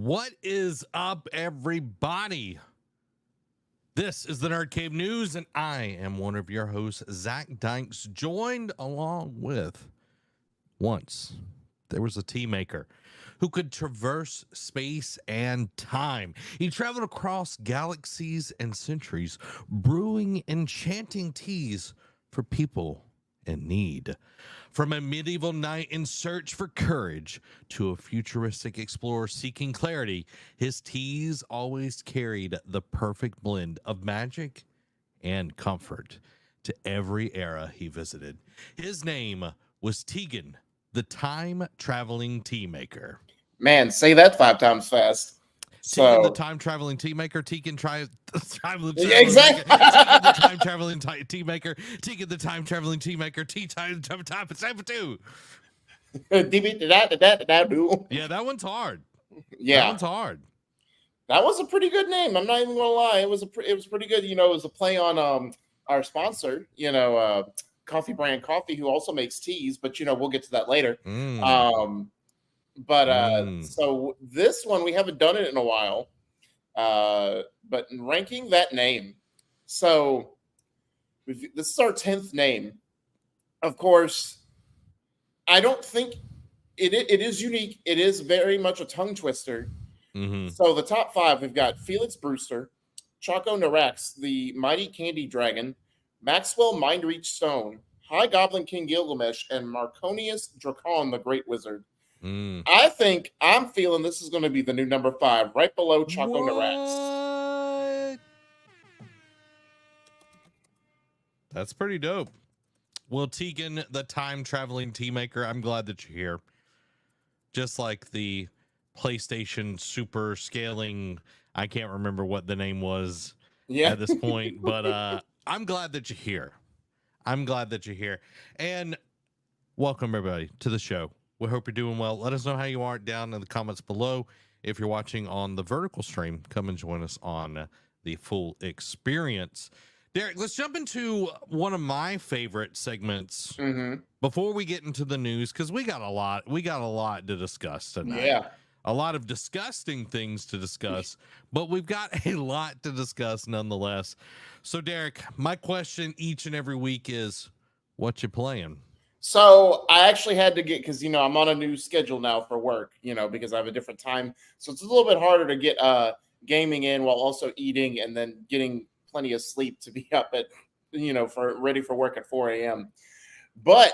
What is up, everybody? This is the NerdCave News, and I am one of your hosts, Zach Dykes, joined along with once there was a tea maker who could traverse space and time. He traveled across galaxies and centuries, brewing enchanting teas for people in need. From a medieval knight in search for courage to a futuristic explorer seeking clarity, his teas always carried the perfect blend of magic and comfort to every era he visited. His name was Tegan, the time-traveling tea maker. Man, say that 5 times fast. Tegan, the time-traveling tea maker. Tegan, exactly. Tegan, the time-traveling tea maker. Tegan, the time-traveling tea maker. Time 2. Yeah, that one's hard. Yeah, that one's hard. That was a pretty good name. I'm not even gonna lie. It was pretty good. You know, it was a play on our sponsor. Coffee Brand Coffee, who also makes teas. But we'll get to that later. So this one, we haven't done it in a while, but in ranking that name, so this is our 10th name. Of course, I don't think it is unique. It is very much a tongue twister. So the top 5, we've got Felix Brewster, Choco Narax, the Mighty Candy Dragon, Maxwell Mindreach Stone, High Goblin King Gilgamesh, and Marconius Dracon, the Great Wizard. I'm feeling this is going to be the new number 5, right below Choco Narax. That's pretty dope. Well, Tegan, the time-traveling tea maker, I'm glad that you're here. Just like the PlayStation super scaling, I can't remember what the name was at this point, but I'm glad that you're here. And welcome, everybody, to the show. We hope you're doing well. Let us know how you are down in the comments below. If you're watching on the vertical stream, come and join us on the full experience. Derek, let's jump into one of my favorite segments before we get into the news, because we got a lot to discuss tonight. Yeah. A lot of disgusting things to discuss, but we've got a lot to discuss nonetheless. So, Derek, my question each and every week is, what you playing? So I actually had to get, because I'm on a new schedule now for work, because I have a different time. So it's a little bit harder to get gaming in while also eating and then getting plenty of sleep to be up at, ready for work at 4 a.m. But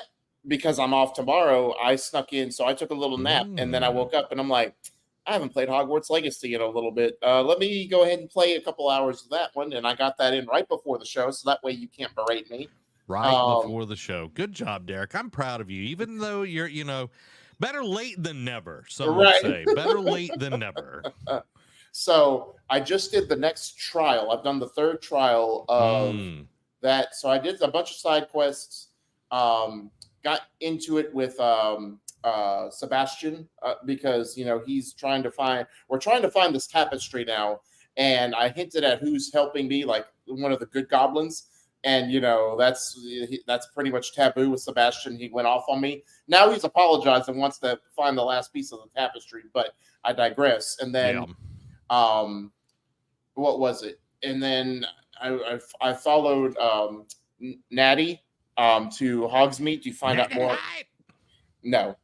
because I'm off tomorrow, I snuck in. So I took a little nap and then I woke up and I'm like, I haven't played Hogwarts Legacy in a little bit. Let me go ahead and play a couple hours of that one. And I got that in right before the show. So that way you can't berate me. Right before the show. Good job, Derek. I'm proud of you. Even though you're, better late than never. Some would say better late than never. So I just did the next trial. I've done the 3rd trial of that. So I did a bunch of side quests. Got into it with Sebastian because he's trying to find. We're trying to find this tapestry now, and I hinted at who's helping me, like one of the good goblins. And, that's pretty much taboo with Sebastian. He went off on me. Now he's apologized and wants to find the last piece of the tapestry, but I digress. And then, what was it? And then I followed Natty to Hogsmeade to find out more. No.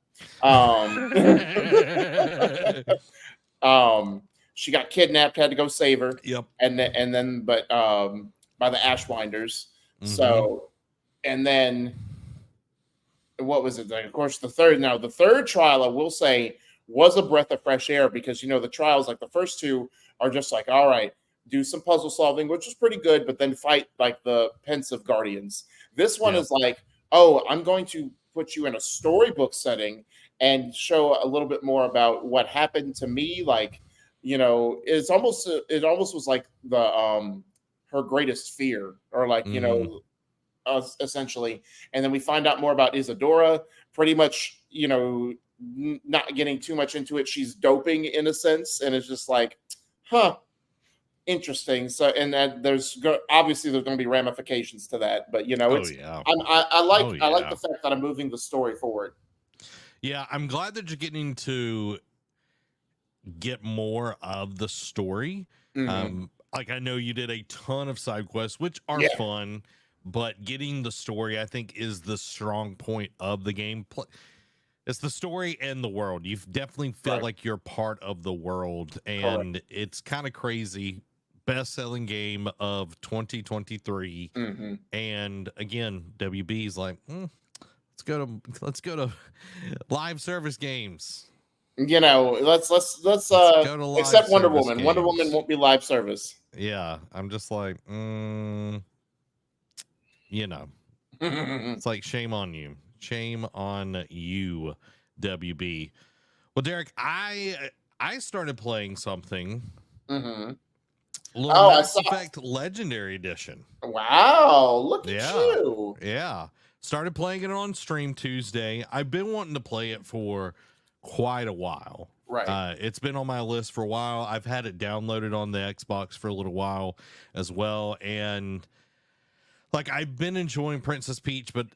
She got kidnapped, had to go save her. Yep. But by the Ashwinders. So, and then what was it? Like, of course, the third trial, I will say, was a breath of fresh air because, the trials, like the first 2 are just like, all right, do some puzzle solving, which is pretty good, but then fight like the pensive guardians. This one is like, oh, I'm going to put you in a storybook setting and show a little bit more about what happened to me. Like, it almost was like the, her greatest fear, or like, essentially. And then we find out more about Isadora, pretty much, not getting too much into it. She's doping in a sense. And it's just like, interesting. So, and then obviously there's going to be ramifications to that, but I like the fact that I'm moving the story forward. Yeah. I'm glad that you're getting to get more of the story. Like I know you did a ton of side quests, which are fun, but getting the story, I think, is the strong point of the game. It's the story and the world. You definitely feel like you're part of the world, and it's kind of crazy. Best-selling game of 2023, and again, WB's like, let's go to live service games. You know, let's go to except Wonder service Woman. games. Wonder Woman won't be live service. Yeah, I'm just like, you know, it's like shame on you. Shame on you, WB. Well, Derek, I started playing something. Mass Effect Legendary Edition. Wow, look at you. Yeah. Started playing it on stream Tuesday. I've been wanting to play it for quite a while. Right. It's been on my list for a while. I've had it downloaded on the Xbox for a little while as well. And like, I've been enjoying Princess Peach, but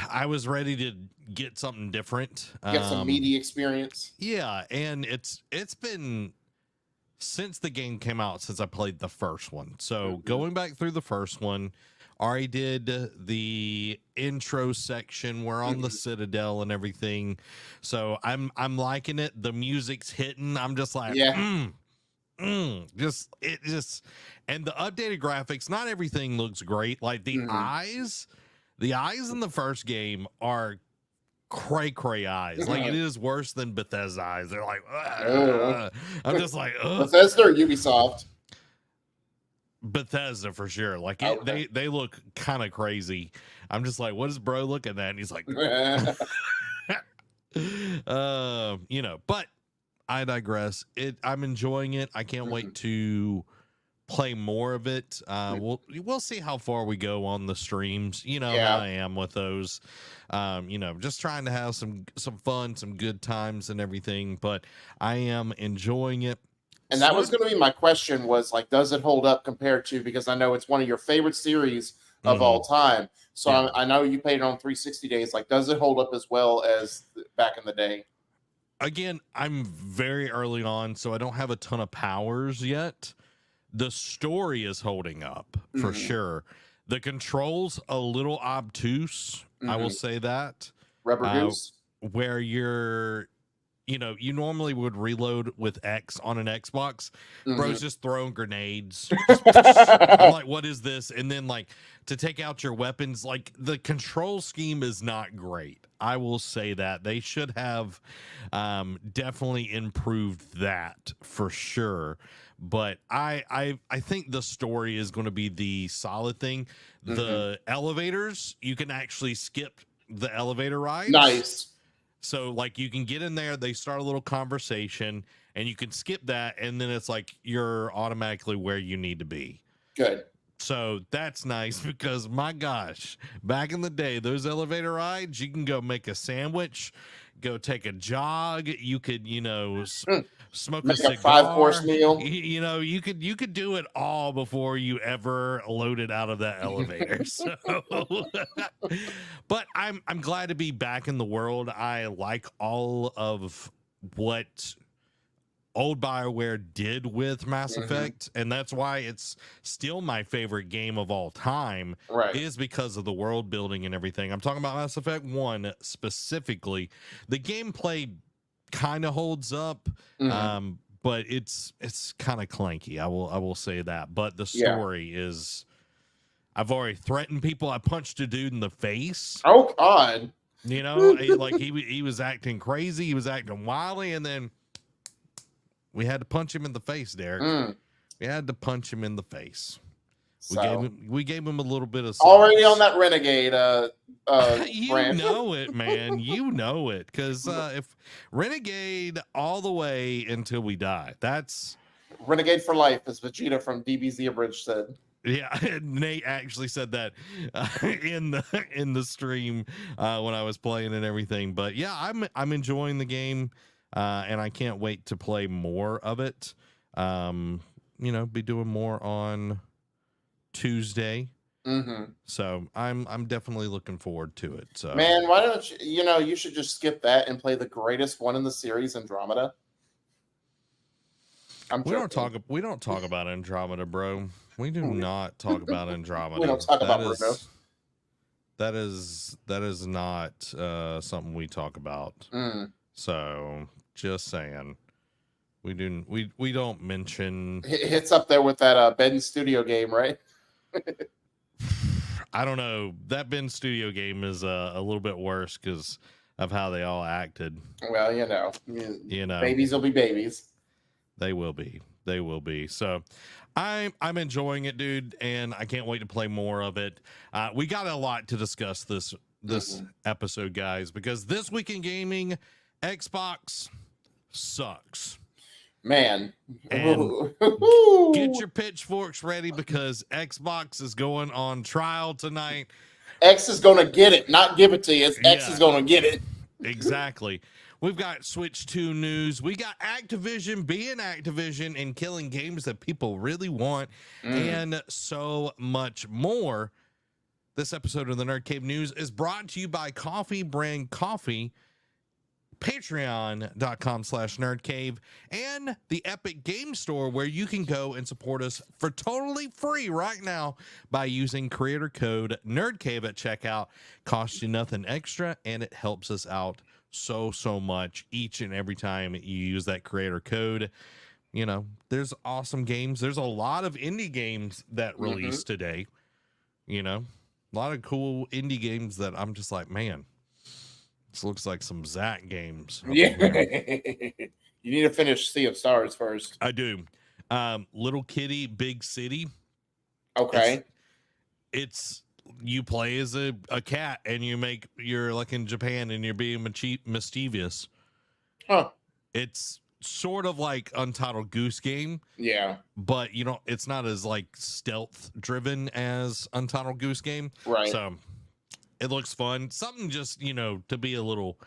I was ready to get something different. Get some meaty experience. Yeah. And it's been since the game came out, since I played the first one. So going back through the first one, already did the intro section. We're on the Citadel and everything. So I'm liking it. The music's hitting. I'm just like, and the updated graphics, not everything looks great. Like the eyes in the first game are cray eyes. Like it is worse than Bethesda eyes. They're like, I'm just like, Bethesda or Ubisoft? Bethesda for sure. Like they look kind of crazy. I'm just like, what is bro looking at? And he's like, you know, but I digress. I'm enjoying it. I can't wait to play more of it. We'll see how far we go on the streams. You know how I am with those. You know, just trying to have some fun, some good times and everything, but I am enjoying it. And that was going to be my question, was like, does it hold up compared to, because I know it's one of your favorite series of all time. So I know you played it on 360 days. Like, does it hold up as well as back in the day? Again, I'm very early on, so I don't have a ton of powers yet. The story is holding up for sure. The controls a little obtuse. I will say that. Rubber goose. Where you're, you know, you normally would reload with X on an Xbox. Bro's just throwing grenades. I'm like, what is this? And then like to take out your weapons, like the control scheme is not great. I will say that they should have definitely improved that for sure. But I think the story is going to be the solid thing. The elevators, you can actually skip the elevator rides. Nice. So like you can get in there, they start a little conversation and you can skip that. And then it's like, you're automatically where you need to be. Good. So that's nice because my gosh, back in the day, those elevator rides, you can go make a sandwich, go take a jog. You could, you know, smoke make a cigar, 5-course meal. You know, you could do it all before you ever loaded out of that elevator. So, but I'm glad to be back in the world. I like all of what old BioWare did with Mass Effect, and that's why it's still my favorite game of all time, is because of the world building and everything. I'm talking about Mass Effect 1 specifically. The gameplay kind of holds up, but it's kind of clanky. I will say that. But the story is, I've already threatened people. I punched a dude in the face. Oh God. You know, like he was acting crazy, he was acting wildly, and then we had to punch him in the face, Derek. We had to punch him in the face. We gave him a little bit of sauce. Already on that Renegade you brand. know it, man. You know it. Because if Renegade all the way until we die, that's Renegade for life, as Vegeta from DBZ Abridged said. Yeah, Nate actually said that in the stream when I was playing and everything. But yeah, I'm enjoying the game. And I can't wait to play more of it. You know, be doing more on Tuesday. So I'm definitely looking forward to it. So man, why don't you? You know, you should just skip that and play the greatest one in the series, Andromeda. I'm joking. We don't talk about Andromeda, bro. We do not talk about We Andromeda. don't talk about Bruno. That is not something we talk about. So just saying, we don't mention. It's up there with that Ben Studio game, right? I don't know. That Ben Studio game is a little bit worse because of how they all acted. Well, babies will be babies. They will be. They will be. So I'm enjoying it, dude, and I can't wait to play more of it. We got a lot to discuss this episode, guys, because this week in gaming, Xbox sucks. Man. And get your pitchforks ready because Xbox is going on trial tonight. X is going to get it, not give it to you. X is going to get it. Exactly. We've got Switch 2 news. We got Activision being Activision and killing games that people really want, and so much more. This episode of the Nerd Cave News is brought to you by Coffee Brand Coffee, patreon.com/nerdcave, and the Epic Game Store, where you can go and support us for totally free right now by using creator code NerdCave at checkout. Costs you nothing extra, and it helps us out so much each and every time you use that creator code. You know, there's awesome games. There's a lot of indie games that released today. You know, a lot of cool indie games that I'm just like, man, this looks like some Zach games. Yeah. You need to finish Sea of Stars first. I do. Little Kitty, Big City. Okay. It's you play as a cat and you're like in Japan and you're being mischievous. Huh. It's sort of like Untitled Goose Game. Yeah. But it's not as like stealth driven as Untitled Goose Game. Right. So it looks fun. Something just, to be a little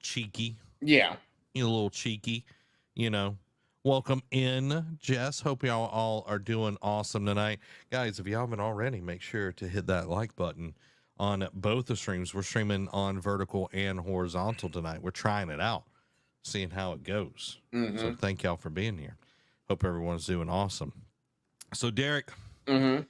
cheeky. Yeah. A little cheeky, Welcome in, Jess. Hope y'all all are doing awesome tonight. Guys, if you haven't already, make sure to hit that like button on both the streams. We're streaming on vertical and horizontal tonight. We're trying it out, seeing how it goes. So thank y'all for being here. Hope everyone's doing awesome. So, Derek, let's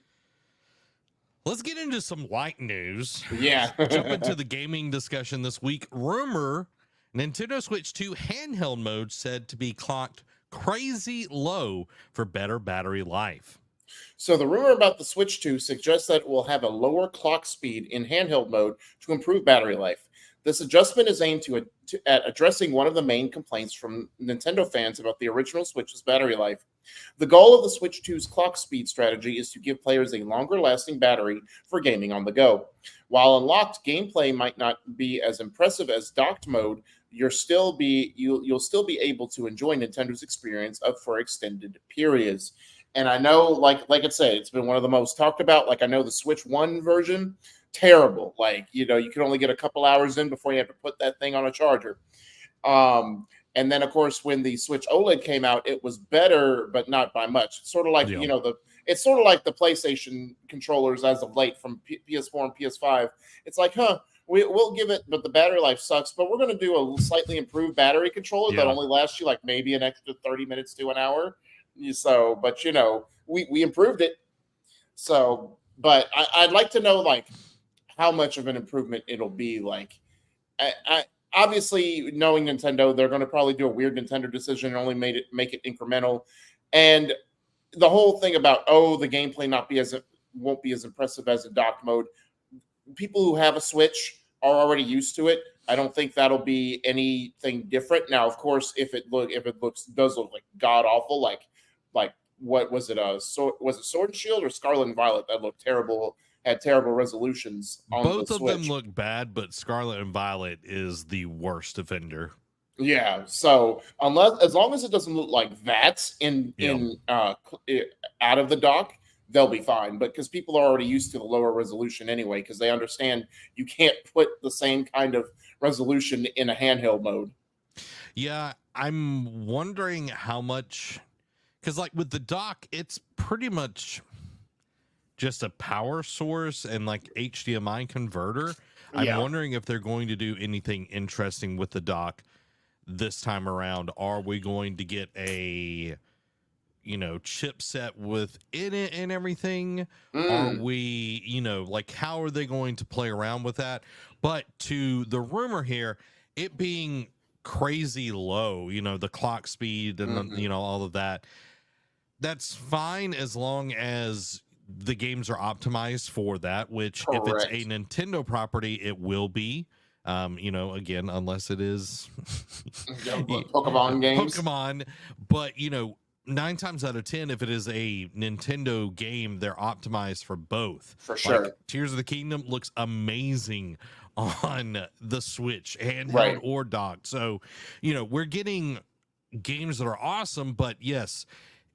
get into some light news. Yeah. Jump into the gaming discussion this week. Rumor, Nintendo Switch 2 handheld mode said to be clocked crazy low for better battery life. So the rumor about the Switch 2 suggests that it will have a lower clock speed in handheld mode to improve battery life. This adjustment is aimed at addressing one of the main complaints from Nintendo fans about the original Switch's battery life. The goal of the Switch 2's clock speed strategy is to give players a longer-lasting battery for gaming on the go. While unlocked, gameplay might not be as impressive as docked mode. You'll still be able to enjoy Nintendo's experience for extended periods. And I know, like I said, it's been one of the most talked about. Like, I know the Switch 1 version, terrible. Like, you can only get a couple hours in before you have to put that thing on a charger. And then, of course, when the Switch OLED came out, it was better, but not by much. It's sort of like, it's sort of like the PlayStation controllers as of late from PS4 and PS5. It's like, we'll give it, but the battery life sucks. But we're going to do a slightly improved battery controller that only lasts you like maybe an extra 30 minutes to an hour. So, but we improved it. So, but I'd like to know like how much of an improvement it'll be. Like, I obviously knowing Nintendo, they're going to probably do a weird Nintendo decision and only make it incremental. And the whole thing about the gameplay won't be as impressive as in dock mode. People who have a Switch are already used to it. I don't think that'll be anything different. Now, of course, if it does look like god awful, like what was it? Was it Sword and Shield or Scarlet and Violet that looked terrible? Had terrible resolutions on both the of Switch. them look bad, but Scarlet and Violet is the worst offender. Yeah. So as long as it doesn't look like that out of the dock, they'll be fine. But because people are already used to the lower resolution anyway, because they understand you can't put the same kind of resolution in a handheld mode. Yeah, I'm wondering how much, because like with the dock, it's pretty much just a power source and like HDMI converter. I'm wondering if they're going to do anything interesting with the dock this time around. Are we going to get a chipset within it and everything? Are Mm. we, like, how are they going to play around with that? But to the rumor here, it being crazy low, the clock speed and all of that, that's fine as long as the games are optimized for that, which if it's a Correct. Nintendo property, it will be. Again, unless it is Pokemon games. Pokemon, but 9 times out of 10, if it is a Nintendo game, they're optimized for both. For sure. Like Tears of the Kingdom looks amazing on the Switch, handheld Right. or docked. So, we're getting games that are awesome, but yes,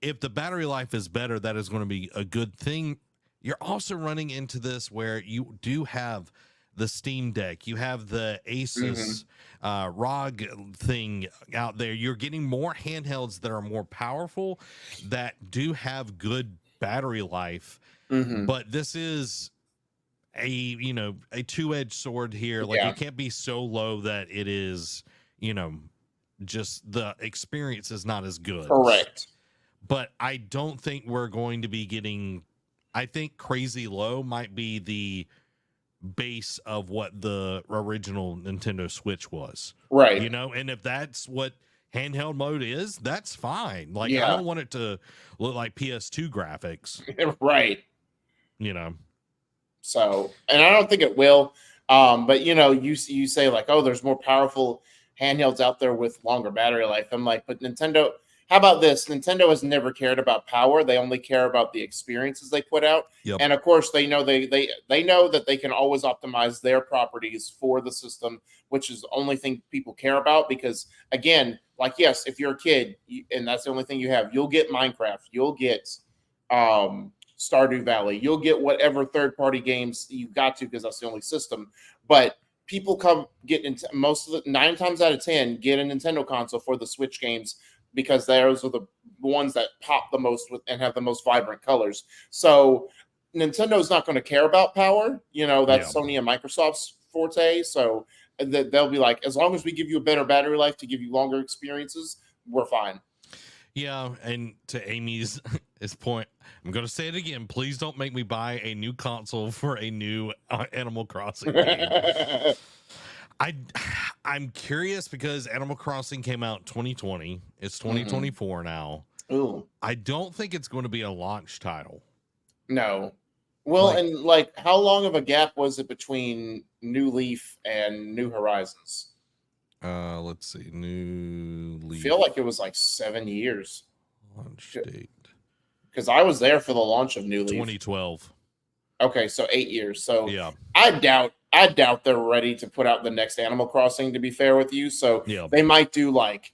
if the battery life is better, that is going to be a good thing. You're also running into this where you do have the Steam Deck, you have the Asus ROG thing out there. You're getting more handhelds that are more powerful, that do have good battery life. But this is a two-edged sword here. Like, it can't be so low that it is, just the experience is not as good. Correct. But I don't think we're going to be getting, I think crazy low might be the base of what the original Nintendo Switch was. Right. And if that's what handheld mode is, that's fine. Like, Yeah. I don't want it to look like PS2 graphics. Right. So, and I don't think it will. But you say like, oh, there's more powerful handhelds out there with longer battery life. I'm like, but Nintendo, how about this? Nintendo has never cared about power. They only care about the experiences they put out. Yep. And of course, they know they know that they can always optimize their properties for the system, which is the only thing people care about. Because again, like, yes, if you're a kid and that's the only thing you have, you'll get Minecraft, you'll get Stardew Valley, you'll get whatever third-party games you got to, because that's the only system. But people get into 9 times out of 10 get a Nintendo console for the Switch games, because those are the ones that pop the most and have the most vibrant colors. So Nintendo's not going to care about power. That's Sony and Microsoft's forte. So they'll be like, as long as we give you a better battery life to give you longer experiences, we're fine. Yeah, and to Amy's point, I'm going to say it again. Please don't make me buy a new console for a new Animal Crossing game. I'm curious because Animal Crossing came out 2020. It's 2024 now. Ooh. I don't think it's going to be a launch title. No. Well, and how long of a gap was it between New Leaf and New Horizons? Let's see. New Leaf. I feel like it was like 7 years. Launch date. Because I was there for the launch of New Leaf. 2012. Okay, so 8 years. So yeah. I doubt they're ready to put out the next Animal Crossing, to be fair with you. So they might do like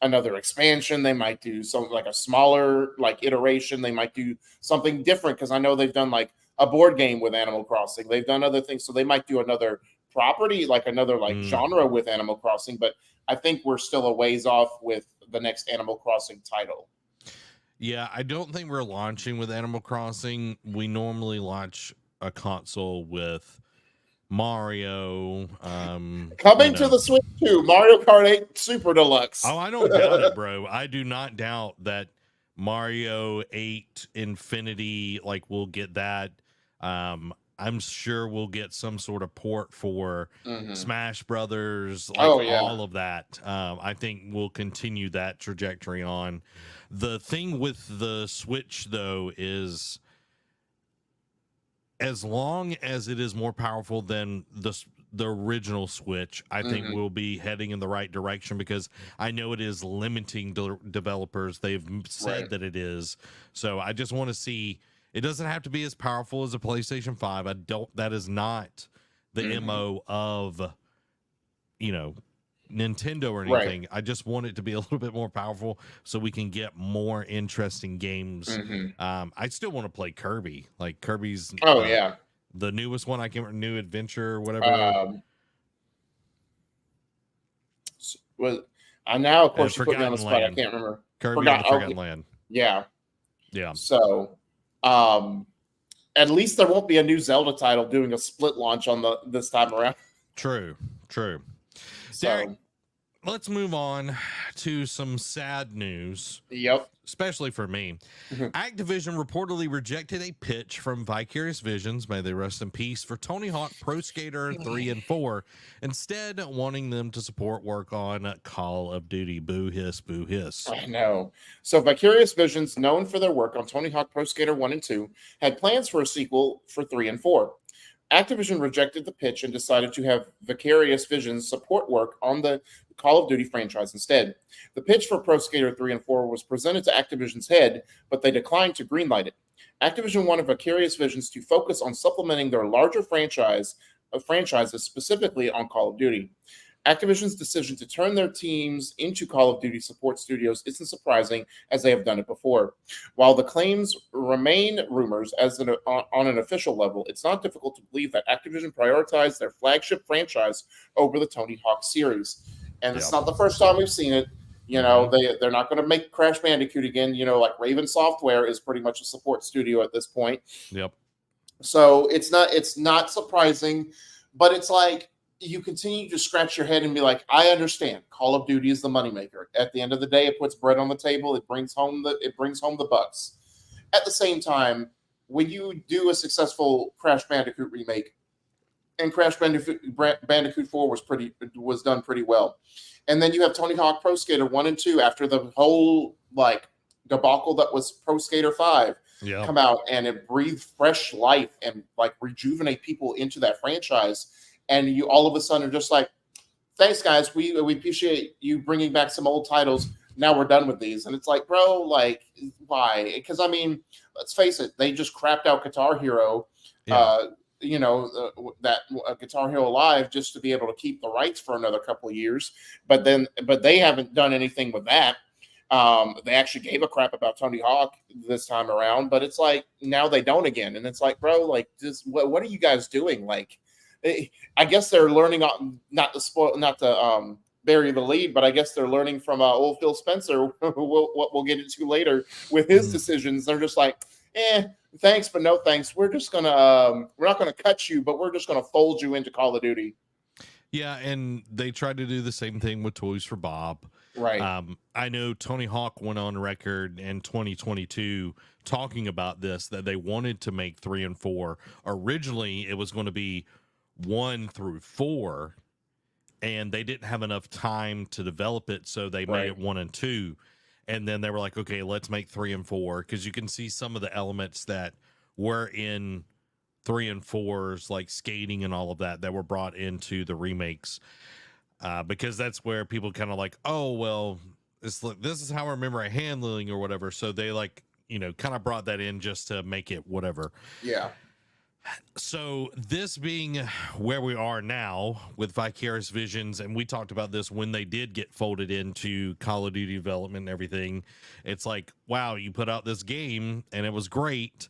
another expansion. They might do something like a smaller iteration. They might do something different, because I know they've done like a board game with Animal Crossing. They've done other things. So they might do another property, like another genre with Animal Crossing. But I think we're still a ways off with the next Animal Crossing title. Yeah, I don't think we're launching with Animal Crossing. We normally launch a console with Mario. Coming to the Switch 2, Mario Kart 8 Super Deluxe. Oh, I don't doubt it, bro. I do not doubt that Mario 8 Infinity, we'll get that. I'm sure we'll get some sort of port for Smash Brothers, all of that. I think we'll continue that trajectory on. The thing with the Switch, though, is as long as it is more powerful than the original Switch, I think we'll be heading in the right direction, because I know it is limiting developers. They've said that it is. So I just want to see. It doesn't have to be as powerful as a PlayStation 5. That is not the MO of, Nintendo or anything. Right. I just want it to be a little bit more powerful so we can get more interesting games. I still want to play Kirby. Like Kirby's the newest one. I can't remember, New Adventure or whatever. I now, of course, you put me on the spot. I can't remember. Kirby and the Forgotten Land. Yeah. So at least there won't be a new Zelda title doing a split launch on this time around. True. So, let's move on to some sad news, Yep. especially for me. Activision reportedly rejected a pitch from Vicarious Visions, may they rest in peace, for Tony Hawk Pro Skater 3 and 4, instead wanting them to support work on Call of Duty. Boo hiss, boo hiss. I know. So Vicarious Visions, known for their work on Tony Hawk Pro Skater 1 and 2, had plans for a sequel for 3 and 4. Activision rejected the pitch and decided to have Vicarious Visions support work on the Call of Duty franchise instead. The pitch for Pro Skater 3 and 4 was presented to Activision's head, but they declined to greenlight it. Activision wanted Vicarious Visions to focus on supplementing their larger franchises, specifically on Call of Duty. Activision's decision to turn their teams into Call of Duty support studios isn't surprising, as they have done it before. While the claims remain rumors on an official level, it's not difficult to believe that Activision prioritized their flagship franchise over the Tony Hawk series. And it's not the first time we've seen it. You know, they're not going to make Crash Bandicoot again. You know, like Raven Software is pretty much a support studio at this point. Yep. So it's not surprising, but it's like, you continue to scratch your head and be like, I understand. Call of Duty is the moneymaker. At the end of the day, it puts bread on the table. It brings home the bucks. At the same time, when you do a successful Crash Bandicoot remake, and Crash Bandicoot 4 was done pretty well, and then you have Tony Hawk Pro Skater 1 and 2 after the whole like debacle that was Pro Skater 5 come out, and it breathed fresh life and like rejuvenate people into that franchise. And you all of a sudden are just like, thanks, guys. We appreciate you bringing back some old titles. Now we're done with these. And it's like, bro, like, why? Because, I mean, let's face it. They just crapped out Guitar Hero, that Guitar Hero Live just to be able to keep the rights for another couple of years. But they haven't done anything with that. They actually gave a crap about Tony Hawk this time around. But it's like, now they don't again. And it's like, bro, like, just what are you guys doing? Like, I guess they're learning not to bury the lead, but I guess they're learning from old Phil Spencer, what we'll get into later with his decisions. They're just like, thanks, but no thanks. We're just gonna we're not gonna cut you, but we're just gonna fold you into Call of Duty. Yeah, and they tried to do the same thing with Toys for Bob. Right. I know Tony Hawk went on record in 2022 talking about this, that they wanted to make 3 and 4. Originally, it was going to be 1 through 4, and they didn't have enough time to develop it, so they made it 1 and 2. And then they were like, okay, let's make 3 and 4, because you can see some of the elements that were in 3 and 4's, like skating and all of that were brought into the remakes, because that's where people kind of like, oh, well, this is how I remember it handling or whatever. So they like, kind of brought that in just to make it whatever. Yeah. So this being where we are now with Vicarious Visions, and we talked about this when they did get folded into Call of Duty development and everything, it's like, wow, you put out this game and it was great,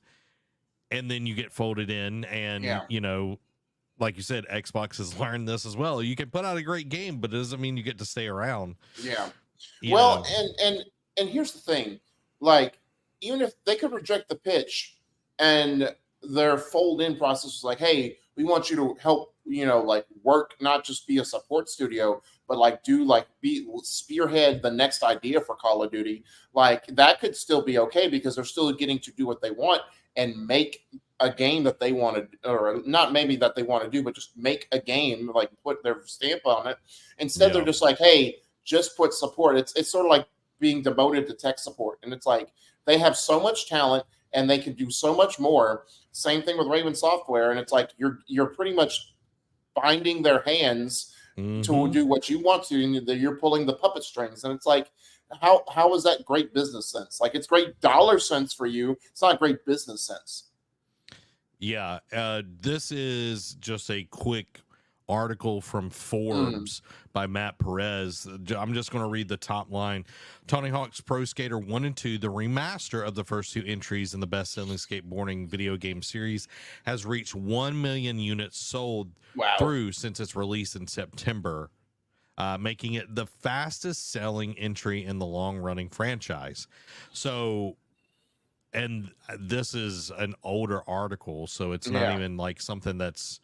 and then you get folded in, and like you said, Xbox has learned this as well. You can put out a great game, but it doesn't mean you get to stay around. Yeah. Well, and here's the thing, like, even if they could reject the pitch and their fold in process was like, hey, we want you to help, like work, not just be a support studio, but like spearhead the next idea for Call of Duty. Like, that could still be okay, because they're still getting to do what they want and make a game that they want to, or not maybe that they want to do, but just make a game, like put their stamp on it. Instead, they're just like, hey, just put support. It's sort of like being demoted to tech support. And it's like, they have so much talent and they can do so much more. Same thing with Raven Software. And it's like, you're pretty much binding their hands to do what you want to, and you're pulling the puppet strings. And it's like, how is that great business sense? Like, it's great dollar sense for you. It's not great business sense. Yeah. This is just a quick article from Forbes by Matt Perez. I'm just going to read the top line. Tony Hawk's Pro Skater 1 and 2, the remaster of the first 2 entries in the best-selling skateboarding video game series, has reached 1 million units sold through since its release in September, making it the fastest-selling entry in the long-running franchise. So, and this is an older article, so it's not even like something that's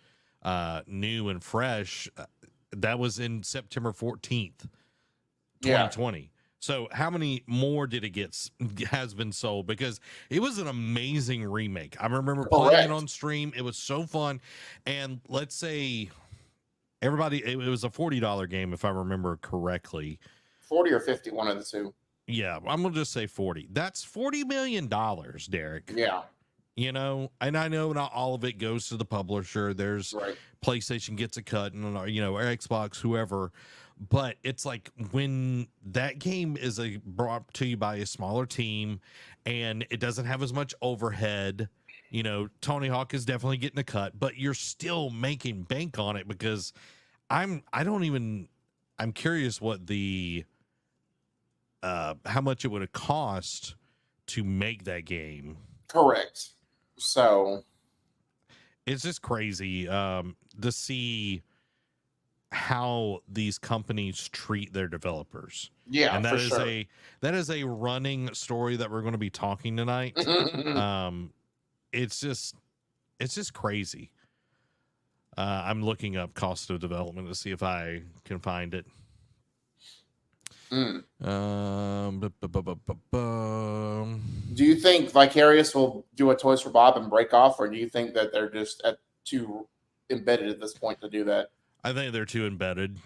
new and fresh. That was in September 14th. Yeah. 2020. So how many more has been sold? Because it was an amazing remake. I remember playing it Correct. on stream. It was so fun. And let's say it was a $40 game, if I remember correctly. 40 or 50, one of the two. Yeah, I'm gonna just say 40. That's $40 million, Derek. Yeah. You know, and I know not all of it goes to the publisher. There's Right. PlayStation gets a cut, and or Xbox, whoever. But it's like when that game is brought to you by a smaller team, and it doesn't have as much overhead. Tony Hawk is definitely getting a cut, but you're still making bank on it because I'm curious what the how much it would have cost to make that game. Correct. So it's just crazy to see how these companies treat their developers. Yeah, and that is a running story that we're going to be talking tonight. It's just crazy. I'm looking up cost of development to see if I can find it. Do you think Vicarious will do a Toys for Bob and break off, or do you think that they're just too embedded at this point to do that? I think they're too embedded,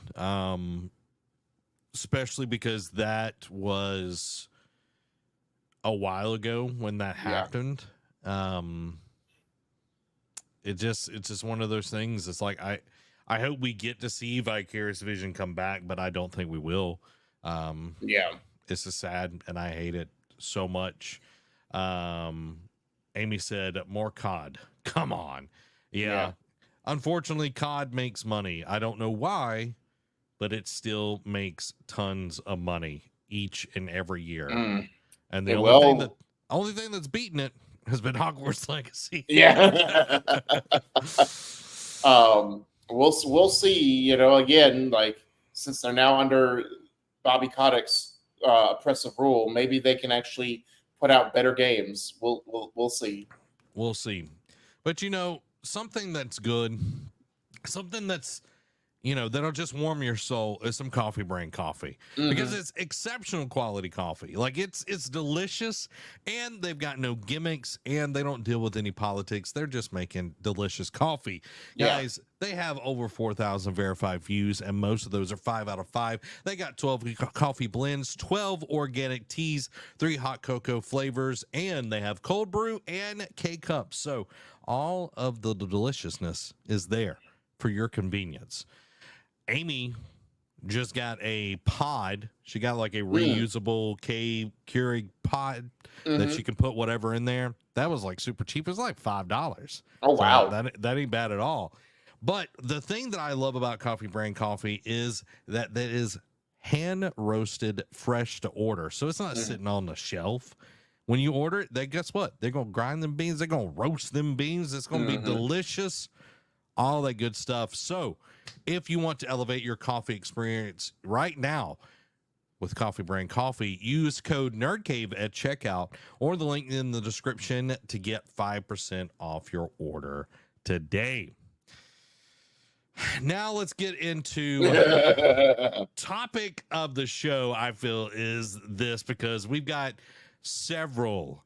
especially because that was a while ago when that happened. It's just one of those things. It's like I hope we get to see Vicarious Vision come back, but I don't think we will. It's just sad, and I hate it so much. Amy said, "More COD. Come on." Yeah. Unfortunately, COD makes money. I don't know why, but it still makes tons of money each and every year. And the only thing that's beaten it has been Hogwarts Legacy. Yeah. We'll see. Again, since they're now under Bobby Kotick's oppressive rule, maybe they can actually put out better games. We'll see. We'll see. But something that's good, something that's that'll just warm your soul is some Coffee Brand coffee, because it's exceptional quality coffee. Like it's delicious, and they've got no gimmicks, and they don't deal with any politics. They're just making delicious coffee. Guys, they have over 4,000 verified views, and most of those are 5 out of 5. They got 12 coffee blends, 12 organic teas, 3 hot cocoa flavors, and they have cold brew and K-cups. So all of the deliciousness is there for your convenience. Amy just got a pod. She got like a reusable Keurig pod that she can put whatever in there. That was like super cheap. It was like $5. Oh, wow. That ain't bad at all. But the thing that I love about Coffee Brand coffee is that is hand roasted, fresh to order. So it's not sitting on the shelf. When you order it, guess what? They're going to grind them beans. They're going to roast them beans. It's going to be delicious. All that good stuff. So if you want to elevate your coffee experience right now with Coffee Brand coffee, use code NerdCave at checkout or the link in the description to get 5% off your order today. Now let's get into topic of the show. I feel is this, because we've got several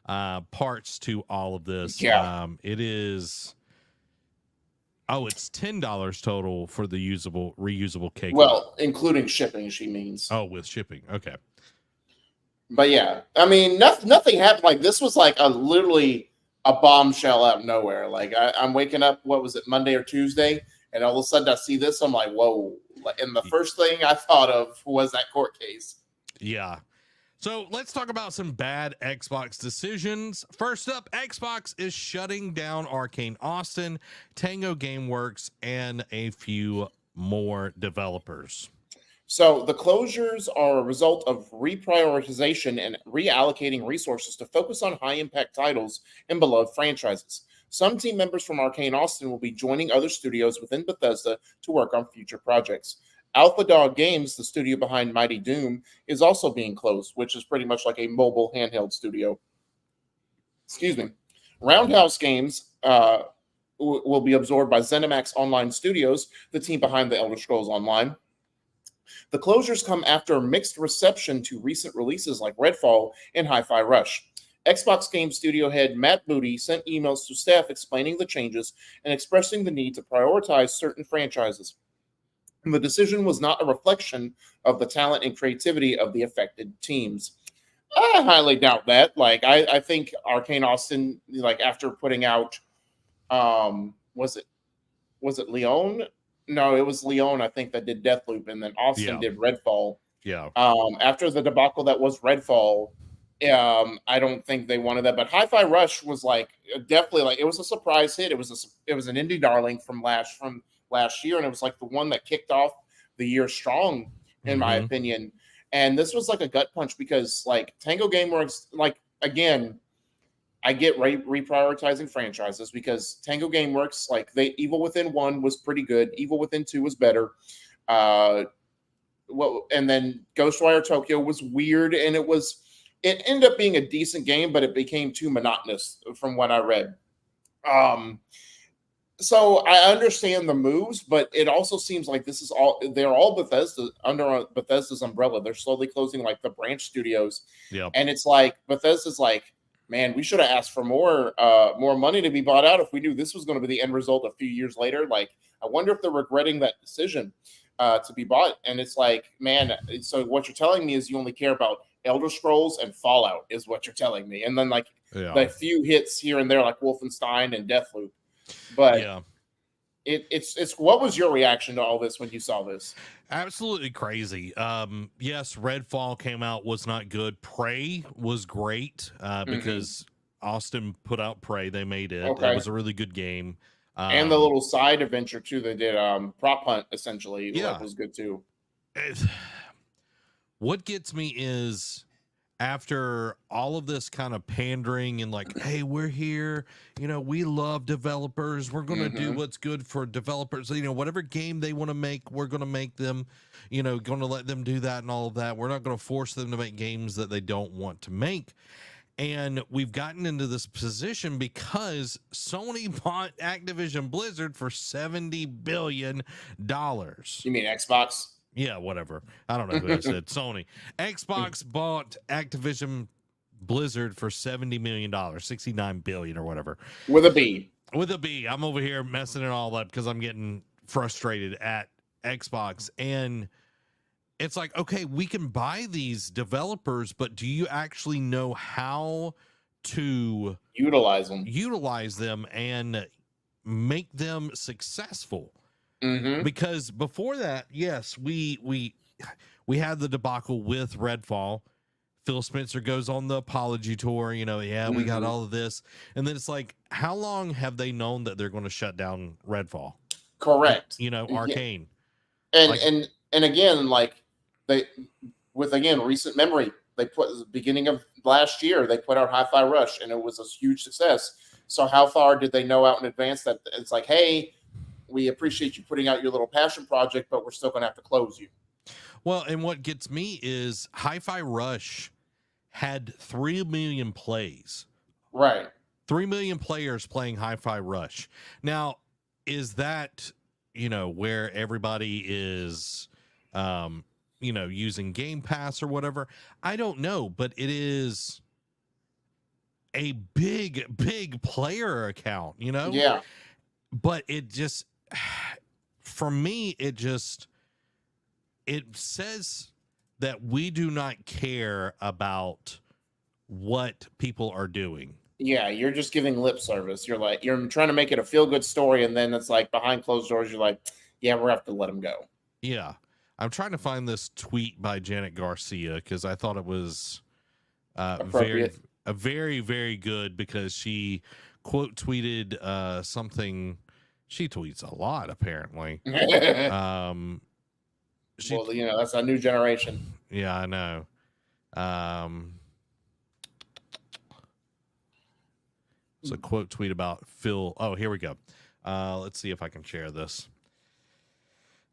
parts to all of this. It is it's $10 total for the reusable cake. Well, including shipping, she means. Oh, with shipping. Okay. But yeah, I mean, nothing happened. Like, this was like literally a bombshell out of nowhere. Like, I'm waking up, what was it, Monday or Tuesday? And all of a sudden I see this. I'm like, whoa. And the first thing I thought of was that court case. Yeah. So let's talk about some bad Xbox decisions. First up, Xbox is shutting down Arcane Austin, Tango Gameworks, and a few more developers. So the closures are a result of reprioritization and reallocating resources to focus on high-impact titles and beloved franchises. Some team members from Arcane Austin will be joining other studios within Bethesda to work on future projects. Alpha Dog Games, the studio behind Mighty Doom, is also being closed, which is pretty much like a mobile handheld studio. Excuse me. Roundhouse Games will be absorbed by ZeniMax Online Studios, the team behind the Elder Scrolls Online. The closures come after a mixed reception to recent releases like Redfall and Hi-Fi Rush. Xbox Game Studio head Matt Booty sent emails to staff explaining the changes and expressing the need to prioritize certain franchises. The decision was not a reflection of the talent and creativity of the affected teams. I highly doubt that. Like, I think Arcane Austin, like after putting out, was it Leon? No, it was Leon, I think, that did Deathloop, and then Austin did Redfall. Yeah. After the debacle that was Redfall, I don't think they wanted that. But Hi-Fi Rush was like definitely like it was a surprise hit. It was an indie darling from last year, and it was like the one that kicked off the year strong, in my opinion. And this was like a gut punch because like Tango Gameworks, like again, I get reprioritizing franchises because Tango Gameworks, like Evil Within 1 was pretty good, Evil Within 2 was better. And then Ghostwire Tokyo was weird, and it ended up being a decent game, but it became too monotonous from what I read. So I understand the moves, but it also seems like they're all Bethesda under Bethesda's umbrella. They're slowly closing like the branch studios. Yep. And it's like Bethesda's like, man, we should have asked for more money to be bought out if we knew this was going to be the end result a few years later. Like, I wonder if they're regretting that decision to be bought. And it's like, man, so what you're telling me is you only care about Elder Scrolls and Fallout is what you're telling me. And then like the few hits here and there like Wolfenstein and Deathloop. But it's what was your reaction to all this when you saw this? Absolutely crazy. Yes, Redfall came out, was not good. Prey was great because Austin put out Prey. They made it. Okay. It was a really good game. And the little side adventure too they did, Prop Hunt essentially, that was good too. What gets me is after all of this kind of pandering and like, hey, we're here, we love developers. We're going to do what's good for developers. Whatever game they want to make, we're going to make them, going to let them do that and all of that. We're not going to force them to make games that they don't want to make. And we've gotten into this position because Sony bought Activision Blizzard for $70 billion. You mean Xbox? Yeah, whatever. I don't know who I said. Sony. Xbox bought Activision Blizzard for $70 million, $69 billion or whatever. With a B. With a B. I'm over here messing it all up because I'm getting frustrated at Xbox. And it's like, okay, we can buy these developers, but do you actually know how to utilize them and make them successful? Because before that, yes, we had the debacle with Redfall. Phil Spencer goes on the apology tour, we got all of this. And then it's like, how long have they known that they're going to shut down Redfall? Correct. Arcane. And again, like recent memory, they put the beginning of last year, they put out Hi-Fi Rush and it was a huge success. So how far did they know out in advance that it's like, hey, we appreciate you putting out your little passion project, but we're still going to have to close you. Well, and what gets me is Hi-Fi Rush had 3 million plays. Right. 3 million players playing Hi-Fi Rush. Now, is that, where everybody is, using Game Pass or whatever? I don't know, but it is a big player account, Yeah. But it just, for me, it says that we do not care about what people are doing. Yeah, you're just giving lip service. You're trying to make it a feel-good story, and then it's like behind closed doors, you're like, yeah, we're have to let them go. Yeah. I'm trying to find this tweet by Janet Garcia because I thought it was very, very good because she quote tweeted something. She tweets a lot, apparently. Well, that's a new generation. Yeah, I know. It's a quote tweet about Phil. Oh, here we go. Let's see if I can share this.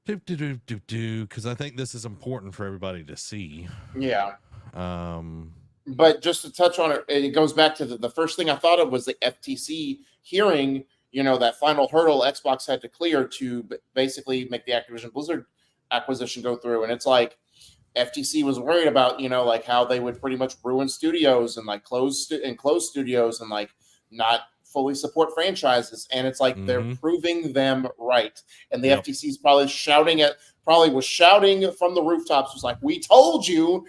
Because I think this is important for everybody to see. Yeah. But just to touch on it, it goes back to the first thing I thought of was the FTC hearing, that final hurdle Xbox had to clear to basically make the Activision Blizzard acquisition go through, and it's like FTC was worried about, like how they would pretty much ruin studios and like close studios and like not fully support franchises. And it's like they're proving them right. And the FTC is probably was shouting from the rooftops, was like, we told you,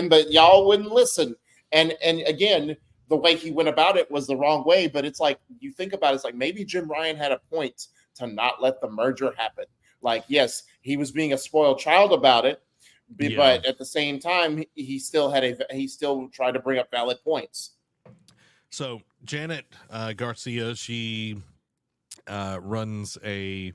but y'all wouldn't listen. And again, the way he went about it was the wrong way. But it's like, you think about it, it's like maybe Jim Ryan had a point to not let the merger happen. Like, yes, he was being a spoiled child about it, but at the same time, he still tried to bring up valid points. So Janet Garcia, she runs a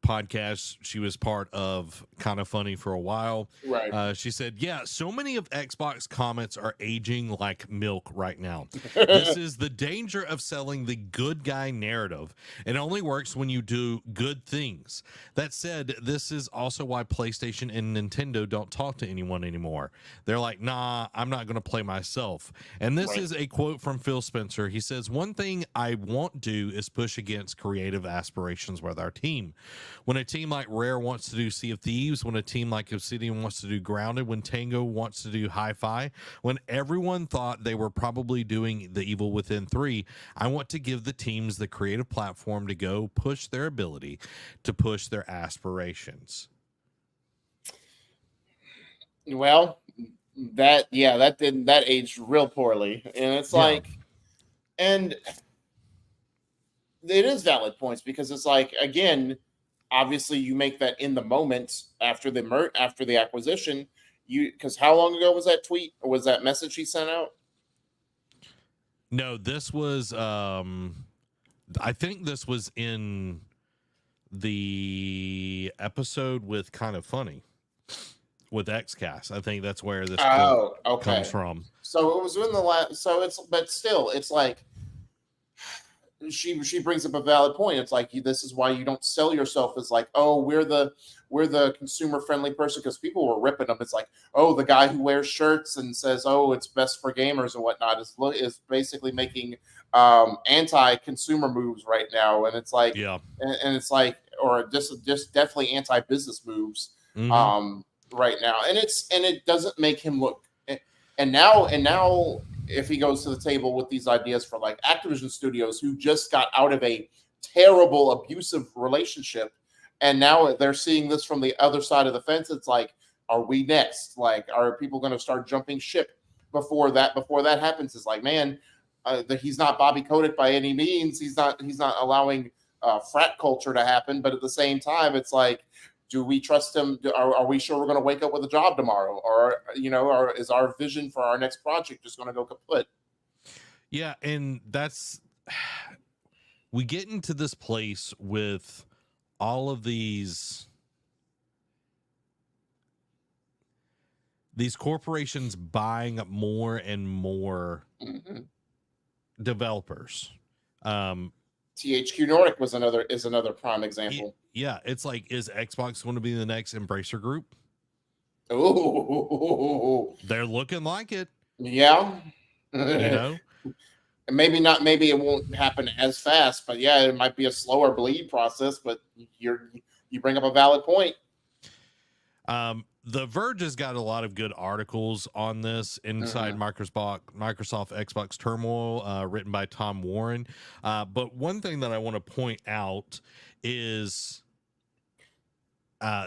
podcast. She was part of Kind of Funny for a while. Right. She said, yeah, so many of Xbox comments are aging like milk right now. This is the danger of selling the good guy narrative. It only works when you do good things. That said, this is also why PlayStation and Nintendo don't talk to anyone anymore. They're like, nah, I'm not going to play myself. And this is a quote from Phil Spencer. He says, one thing I won't do is push against creative aspirations with our team. When a team like Rare wants to do Sea of Thieves, when a team like Obsidian wants to do Grounded, when Tango wants to do Hi-Fi, when everyone thought they were probably doing The Evil Within 3, I want to give the teams the creative platform to go push their ability, to push their aspirations. Well, that aged real poorly. And it's like, and it is valid points, because it's like, again, obviously you make that in the moment after the acquisition, because how long ago was that tweet or was that message he sent out? No, this was I think this was in the episode with Kind of Funny with XCast. I think that's where this comes from. So it was in the last, but still, it's like, she brings up a valid point. It's like, this is why you don't sell yourself as like, oh, we're the consumer friendly person, because people were ripping them. It's like, oh, the guy who wears shirts and says, oh, it's best for gamers and whatnot is basically making anti-consumer moves right now. And it's like, and it's like, or just definitely anti-business moves right now. And it doesn't make him look. And now if he goes to the table with these ideas for like Activision Studios, who just got out of a terrible abusive relationship, and now they're seeing this from the other side of the fence, it's like, are we next? Like, are people going to start jumping ship before that happens? It's like, man, he's not Bobby Kotick by any means. He's not allowing frat culture to happen. But at the same time, it's like, do we trust him? Are we sure we're going to wake up with a job tomorrow? Or, or is our vision for our next project just going to go kaput? Yeah, and we get into this place with all of these corporations buying up more and more developers. THQ Nordic is another prime example. Yeah, it's like, is Xbox going to be the next Embracer Group? Oh, they're looking like it. Yeah, Maybe not. Maybe it won't happen as fast, but yeah, it might be a slower bleed process. But you bring up a valid point. The Verge has got a lot of good articles on this inside Microsoft Xbox turmoil, written by Tom Warren. But one thing that I want to point out is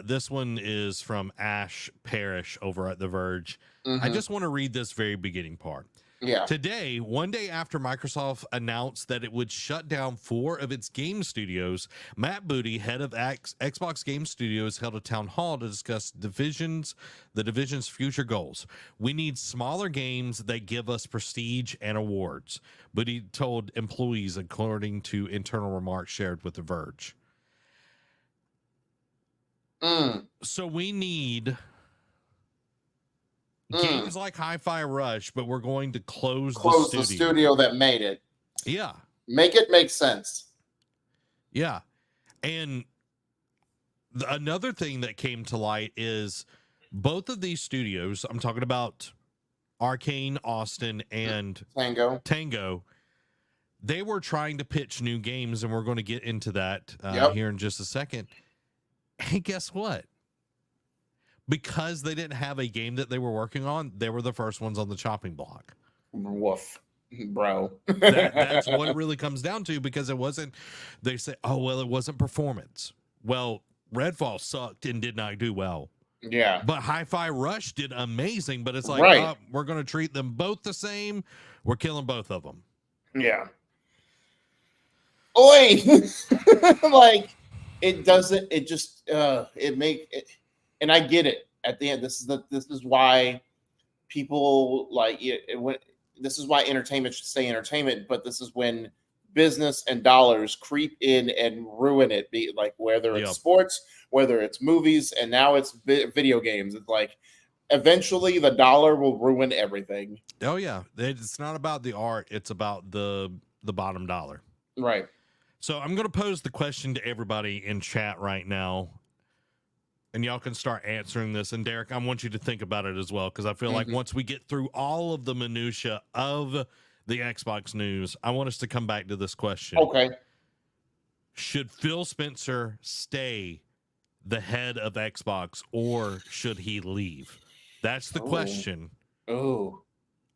this one is from Ash Parrish over at The Verge. I just want to read this very beginning part. Yeah. Today, one day after Microsoft announced that it would shut down 4 of its game studios, Matt Booty, head of Xbox Game Studios, held a town hall to discuss the division's future goals. We need smaller games that give us prestige and awards, Booty told employees, according to internal remarks shared with The Verge. So we need games like Hi-Fi Rush, but we're going to close the studio that made it. Yeah. Make it make sense. Yeah. And another thing that came to light is both of these studios, I'm talking about Arcane Austin and Tango, they were trying to pitch new games, and we're going to get into that here in just a second. And guess what? because they didn't have a game that they were working on, they were the first ones on the chopping block. Woof, bro. That's what it really comes down to, because it wasn't, they say, oh, well, it wasn't performance. Well, Redfall sucked and did not do well. Yeah. But Hi-Fi Rush did amazing, but it's like, Right. We're going to treat them both the same. We're killing both of them. Yeah. Oi! Like, it doesn't, it just, it make it, and I get it at the end. This is why people like it, this is why entertainment should stay entertainment, but this is when business and dollars creep in and ruin it. Be like, whether it's sports, whether it's movies, and now it's video games. It's like, eventually the dollar will ruin everything. Oh yeah, it's not about the art; it's about the bottom dollar. Right. So I'm going to pose the question to everybody in chat right now, and y'all can start answering this. And Derek, I want you to think about it as well, because I feel like once we get through all of the minutia of the Xbox news, I want us to come back to this question. Okay. Should Phil Spencer stay the head of Xbox, or should he leave? That's the question. Oh.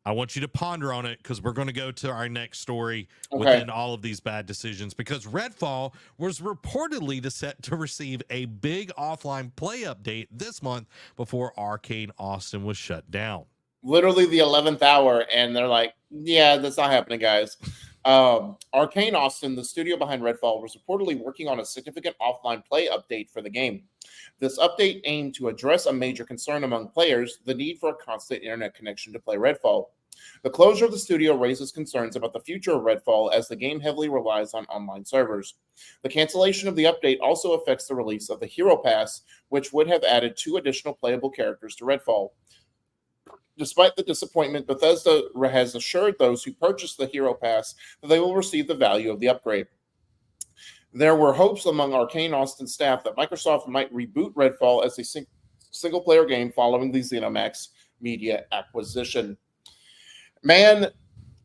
I want you to ponder on it, because we're going to go to our next story within all of these bad decisions, because Redfall was reportedly set to receive a big offline play update this month before Arcane Austin was shut down. Literally the 11th hour, and they're like, yeah, that's not happening, guys. Arcane Austin, the studio behind Redfall, was reportedly working on a significant offline play update for the game. This update aimed to address a major concern among players, the need for a constant internet connection to play Redfall. The closure of the studio raises concerns about the future of Redfall, as the game heavily relies on online servers. The cancellation of the update also affects the release of the Hero Pass, which would have added 2 additional playable characters to Redfall. Despite the disappointment, Bethesda has assured those who purchased the Hero Pass that they will receive the value of the upgrade. There were hopes among Arcane Austin staff that Microsoft might reboot Redfall as a single-player game following the ZeniMax Media acquisition. Man,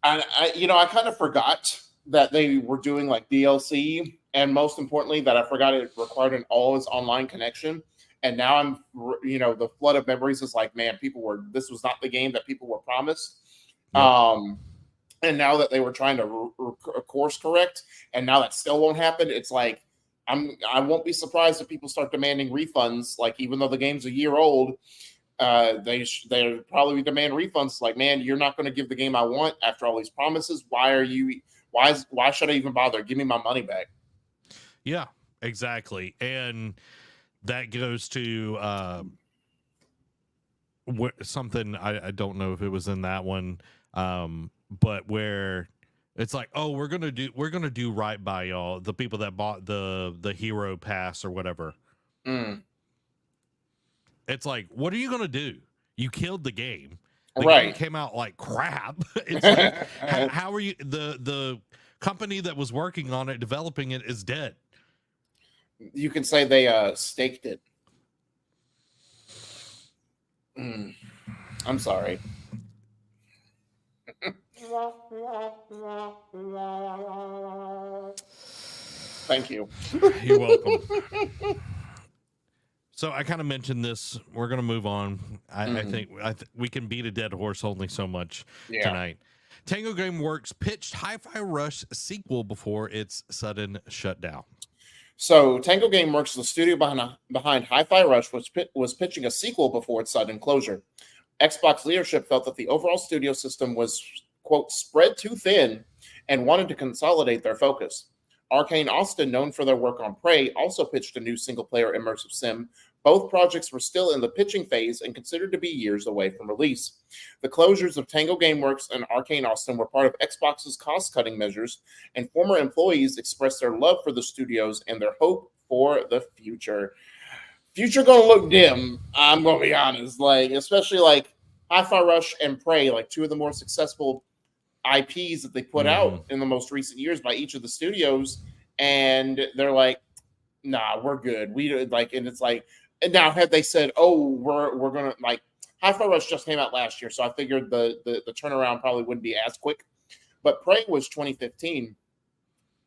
I kind of forgot that they were doing like DLC, and most importantly, that I forgot it required an always online connection. And now I'm, the flood of memories is like, man, this was not the game that people were promised. Yep. And now that they were trying to course correct, and now that still won't happen, it's like, I won't be surprised if people start demanding refunds. Like, even though the game's a year old, they'll probably demand refunds. Like, man, you're not going to give the game I want after all these promises. Why should I even bother? Give me my money back. Yeah, exactly. And that goes to something I don't know if it was in that one, but where it's like, oh, we're gonna do right by y'all, the people that bought the Hero Pass or whatever. It's like, what are you gonna do? You killed the game. The game came out like crap. It's like, how are you? The company that was working on it, developing it, is dead. You can say they staked it. I'm sorry. Thank you. You're welcome. So I kind of mentioned this. We're going to move on. I think we can beat a dead horse only so much tonight. Tango Gameworks pitched Hi-Fi Rush sequel before its sudden shutdown. So Tango Gameworks, the studio behind Hi-Fi Rush, was pitching a sequel before its sudden closure. Xbox leadership felt that the overall studio system was, quote, spread too thin, and wanted to consolidate their focus. Arcane Austin, known for their work on Prey, also pitched a new single-player immersive sim. Both projects were still in the pitching phase and considered to be years away from release. The closures of Tango Gameworks and Arcane Austin were part of Xbox's cost-cutting measures, and former employees expressed their love for the studios and their hope for the future. Future gonna look dim, I'm gonna be honest. Like, especially like Hi-Fi Rush and Prey, like two of the more successful IPs that they put out in the most recent years by each of the studios, and they're like, nah, we're good. We like, and it's like, and now had they said, oh, we're gonna, like, Hi-Fi Rush just came out last year, so I figured the turnaround probably wouldn't be as quick. But Prey was 2015,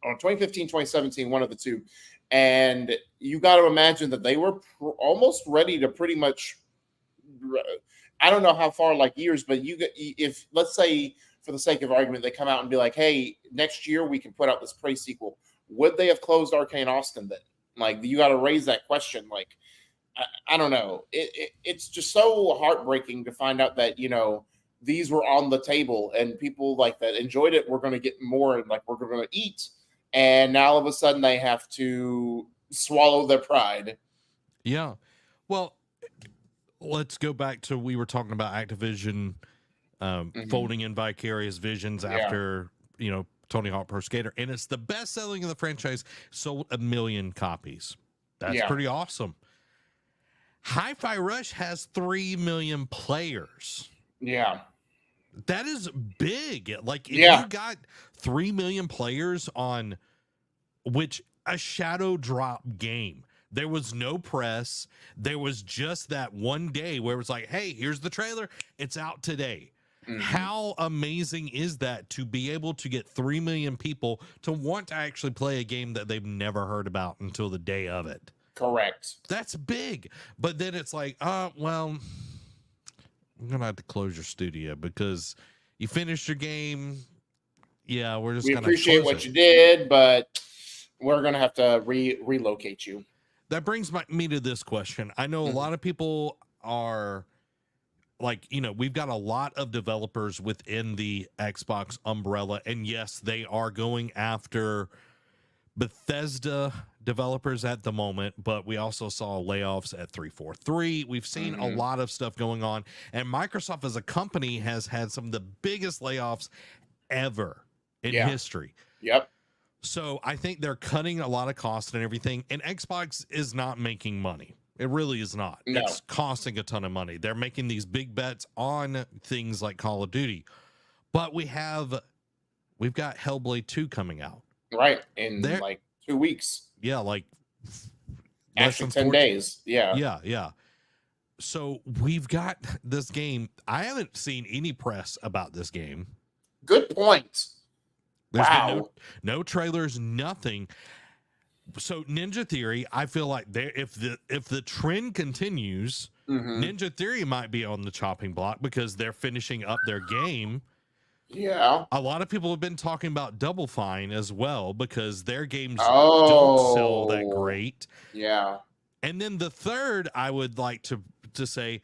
or 2015, 2017, one of the two. And you got to imagine that they were almost ready to pretty much I don't know how far, like years, but if let's say for the sake of argument, they come out and be like, hey, next year we can put out this Prey sequel. Would they have closed Arcane Austin then? Like, you got to raise that question. Like, I don't know. It's just so heartbreaking to find out that, these were on the table and people like that enjoyed it. We're going to get more, and like, we're going to eat. And now all of a sudden they have to swallow their pride. Yeah. Well, let's go back to, we were talking about Activision folding in Vicarious Visions after, Tony Hawk Pro Skater. And it's the best selling of the franchise, sold 1 million copies. That's pretty awesome. Hi-Fi Rush has 3 million players. Yeah. That is big. Like, if you got 3 million players on which a shadow drop game, there was no press. There was just that one day where it was like, hey, here's the trailer. It's out today. Mm-hmm. How amazing is that to be able to get 3 million people to want to actually play a game that they've never heard about until the day of it? Correct. That's big. But then it's like, well, I'm going to have to close your studio because you finished your game. Yeah, we're just going to appreciate what you did, but we're going to have to relocate you. That brings me to this question. I know a lot of people are like, we've got a lot of developers within the Xbox umbrella, and yes, they are going after Bethesda developers at the moment, but we also saw layoffs at 343. We've seen a lot of stuff going on, and Microsoft as a company has had some of the biggest layoffs ever in history. Yep. So I think they're cutting a lot of costs and everything, and Xbox is not making money. It really is not. No. It's costing a ton of money. They're making these big bets on things like Call of Duty, but we've got Hellblade 2 coming out. Right. In like 2 weeks. Yeah. Like actually 10 days. Yeah. Yeah. So we've got this game. I haven't seen any press about this game. Good point. There's been no trailers, nothing. So Ninja Theory, I feel like if the trend continues, Ninja Theory might be on the chopping block because they're finishing up their game. Yeah. A lot of people have been talking about Double Fine as well because their games don't sell that great. Yeah. And then the third I would like to say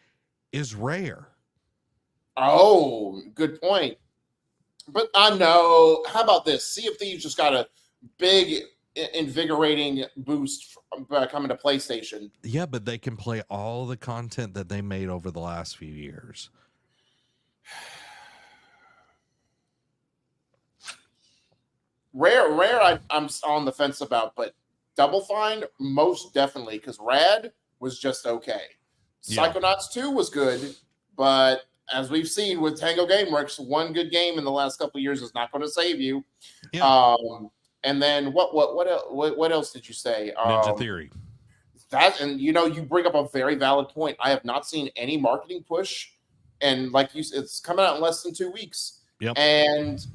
is Rare. Oh, good point. But I know. How about this? Sea of Thieves just got a big, invigorating boost coming to PlayStation. Yeah, but they can play all the content that they made over the last few years. Rare, I'm on the fence about, but Double Fine, most definitely, because Rad was just okay. Psychonauts 2 was good, but as we've seen with Tango Gameworks, one good game in the last couple of years is not going to save you. Yeah. And then what else did you say? Ninja Theory. You bring up a very valid point. I have not seen any marketing push, and like you said, it's coming out in less than 2 weeks. Yep. And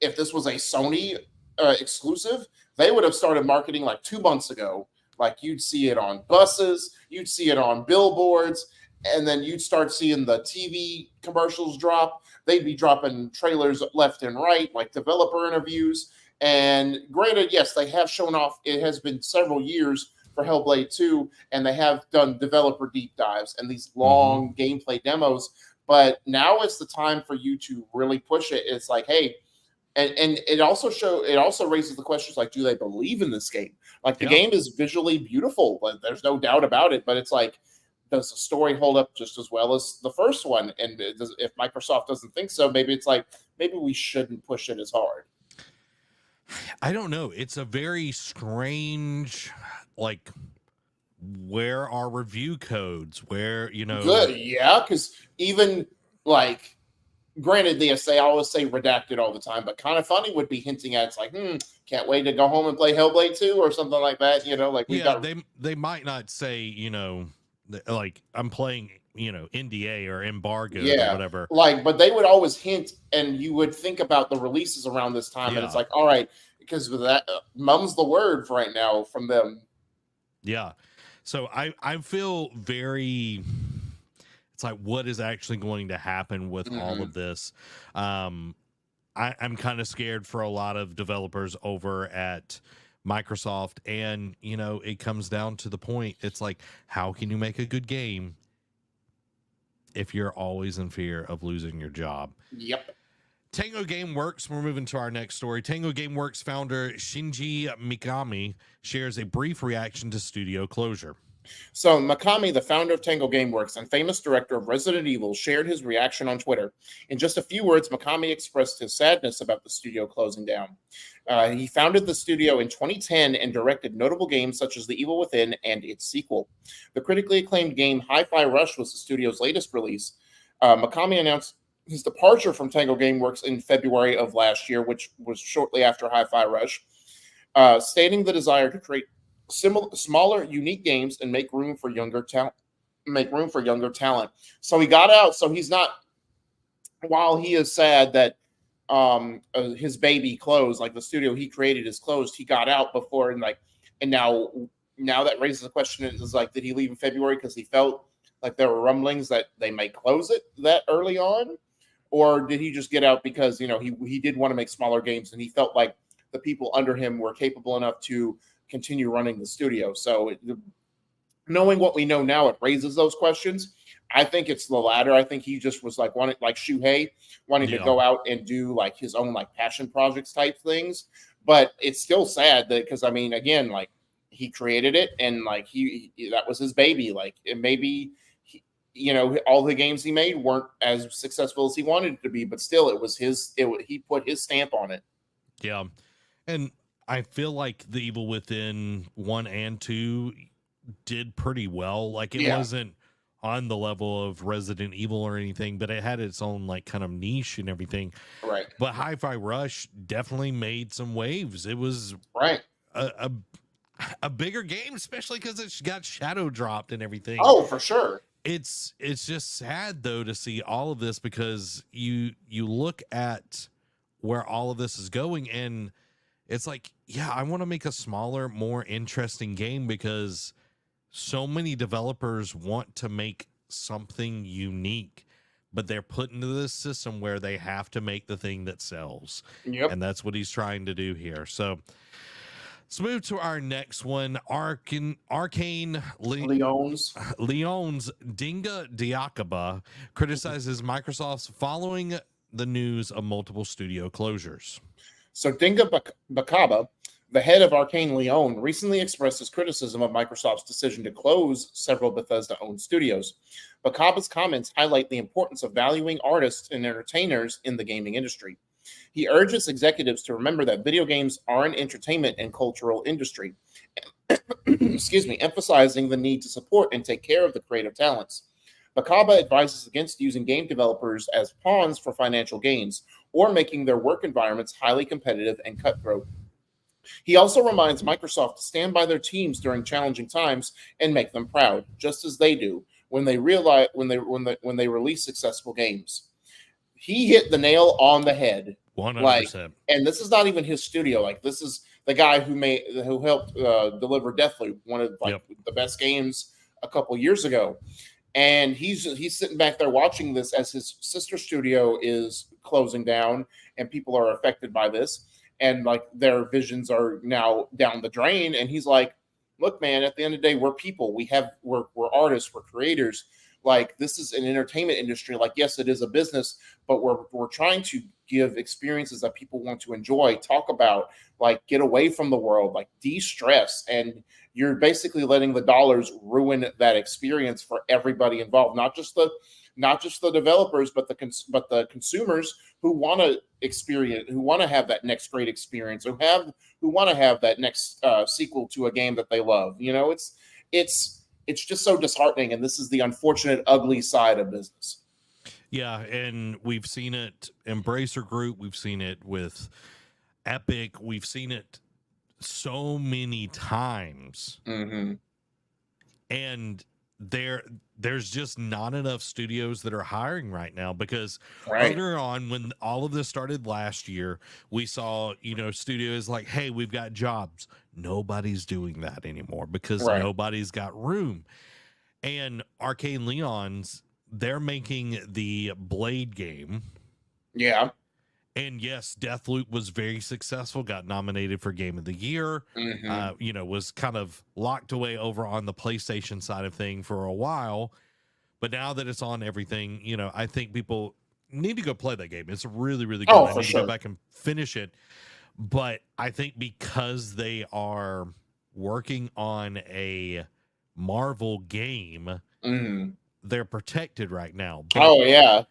if this was a Sony exclusive, they would have started marketing like 2 months ago. Like, you'd see it on buses, you'd see it on billboards, and then you'd start seeing the TV commercials drop. They'd be dropping trailers left and right, like developer interviews. And granted, yes, they have shown off. It has been several years for Hellblade 2, and they have done developer deep dives and these long gameplay demos. But now is the time for you to really push it. It's like, hey, and it also raises the questions like, do they believe in this game? Like, the game is visually beautiful, but there's no doubt about it. But it's like, does the story hold up just as well as the first one? And if Microsoft doesn't think so, maybe it's like, maybe we shouldn't push it as hard. I don't know. It's a very strange, like, where are review codes? Where, Good, yeah, because even, like, granted, they always say redacted all the time, but Kind of Funny would be hinting at, it's like, can't wait to go home and play Hellblade 2 or something like that, like they might not say, like, I'm playing, NDA or embargo or whatever. Like, but they would always hint, and you would think about the releases around this time, and it's like, all right, because with that, mum's the word for right now from them. Yeah. So I feel very, It's like, what is actually going to happen with all of this? I'm kind of scared for a lot of developers over at Microsoft. And, you know, it comes down to the point. It's like, how can you make a good game if you're always in fear of losing your job? Yep. Tango Gameworks, we're moving to our next story. Tango Gameworks founder Shinji Mikami shares a brief reaction to studio closure. So Mikami, the founder of Tango Gameworks and famous director of Resident Evil, shared his reaction on Twitter. In just a few words, Mikami expressed his sadness about the studio closing down. He founded the studio in 2010 and directed notable games such as The Evil Within and its sequel. The critically acclaimed game Hi-Fi Rush was the studio's latest release. Mikami announced his departure from Tango Gameworks in February of last year, which was shortly after Hi-Fi Rush, stating the desire to create smaller, unique games and make room for younger talent. So he got out. So he's not. While he is sad that his baby closed, like the studio he created is closed, he got out before, and now that raises the question: is like, did he leave in February because he felt like there were rumblings that they may close it that early on, or did he just get out because he did want to make smaller games and he felt like the people under him were capable enough to continue running the studio? So knowing what we know now, it raises those questions. I think it's the latter. I think he just was like Shuhei wanting to go out and do like his own like passion projects type things. But it's still sad that, because I mean, again, like he created it and like he that was his baby. Like it maybe all the games he made weren't as successful as he wanted it to be, but still it was he put his stamp on it. Yeah. And I feel like The Evil Within 1 and 2 did pretty well. Like it wasn't on the level of Resident Evil or anything, but it had its own like kind of niche and everything. Right. But Hi-Fi Rush definitely made some waves. It was a bigger game, especially because it got shadow dropped and everything. Oh, for sure. It's just sad though to see all of this, because you look at where all of this is going and it's like, yeah, I want to make a smaller, more interesting game because so many developers want to make something unique, but they're put into this system where they have to make the thing that sells. Yep. And that's what he's trying to do here. So let's move to our next one. Arcane Leon's Dinga Diakaba criticizes Microsoft's following the news of multiple studio closures. So Dinga Bakaba, the head of Arcane Leon, recently expressed his criticism of Microsoft's decision to close several Bethesda-owned studios. Bakaba's comments highlight the importance of valuing artists and entertainers in the gaming industry. He urges executives to remember that video games are an entertainment and cultural industry, emphasizing the need to support and take care of the creative talents. Bakaba advises against using game developers as pawns for financial gains or making their work environments highly competitive and cutthroat. He also reminds Microsoft to stand by their teams during challenging times and make them proud, just as they do when they release successful games. He hit the nail on the head. 100%. And this is not even his studio. Like, this is the guy who helped deliver Deathloop, one of the best games a couple years ago. And he's sitting back there watching this as his sister studio is closing down and people are affected by this. And like their visions are now down the drain. And he's like, look, man, at the end of the day, we're people. We're artists, we're creators. Like, this is an entertainment industry. Like, yes, it is a business, but we're trying to give experiences that people want to enjoy, talk about, like, get away from the world, like de-stress. And you're basically letting the dollars ruin that experience for everybody involved, not just the developers, but the consumers who want to experience, who want to have that next great experience, who want to have that next sequel to a game that they love. It's just so disheartening, and this is the unfortunate, ugly side of business. Yeah, and we've seen it Embracer Group, we've seen it with Epic, we've seen it so many times. Mm-hmm. And there's just not enough studios that are hiring right now, because earlier on, when all of this started last year, we saw, studios like, hey, we've got jobs. Nobody's doing that anymore because nobody's got room. And Arcane Leon's, they're making the Blade game. Yeah. And yes, Deathloop was very successful, got nominated for Game of the Year, was kind of locked away over on the PlayStation side of thing for a while. But now that it's on everything, I think people need to go play that game. It's really, really good. Oh, I for need to sure. go back and finish it. But I think because they are working on a Marvel game, they're protected right now. Yeah.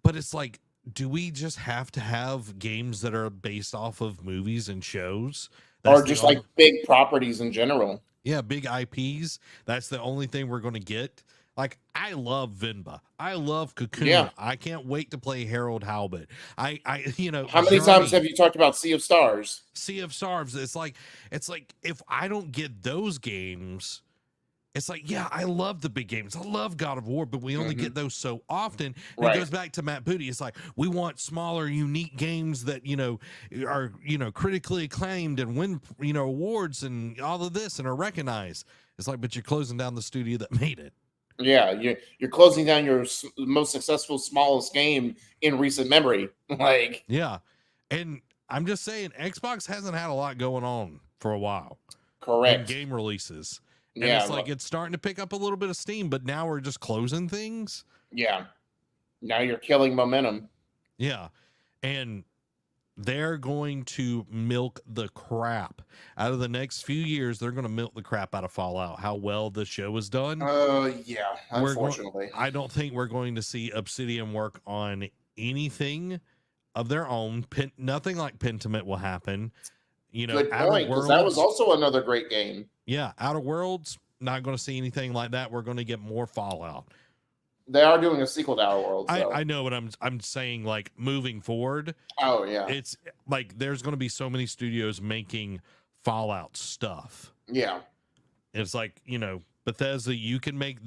But it's like, do we just have to have games that are based off of movies and shows? Or just like big properties in general. Yeah, big IPs. That's the only thing we're going to get. Like, I love Vinba. I love Cocoon. Yeah. I can't wait to play Harold Halbert. How many times have you talked about Sea of Stars? Sea of Stars. It's like if I don't get those games, it's like, yeah, I love the big games. I love God of War, but we only get those so often. And it goes back to Matt Booty. It's like, we want smaller, unique games that, are, critically acclaimed and win, awards and all of this and are recognized. It's like, but you're closing down the studio that made it. Yeah, you're closing down your most successful, smallest game in recent memory. Like, yeah. And I'm just saying, Xbox hasn't had a lot going on for a while. Correct. In game releases. And it's like, it's starting to pick up a little bit of steam, but now we're just closing things. Yeah. Now you're killing momentum. Yeah. And they're going to milk the crap out of the next few years. They're going to milk the crap out of Fallout, how well the show is done. Yeah, unfortunately. I don't think we're going to see Obsidian work on anything of their own. Nothing like Pentiment will happen. Good point, because that was also another great game. Yeah, Outer Worlds, not going to see anything like that. We're going to get more Fallout. They are doing a sequel to Outer Worlds. I know, but I'm saying, like, moving forward. Oh yeah, it's like there's going to be so many studios making Fallout stuff. Yeah, it's like, Bethesda. You can make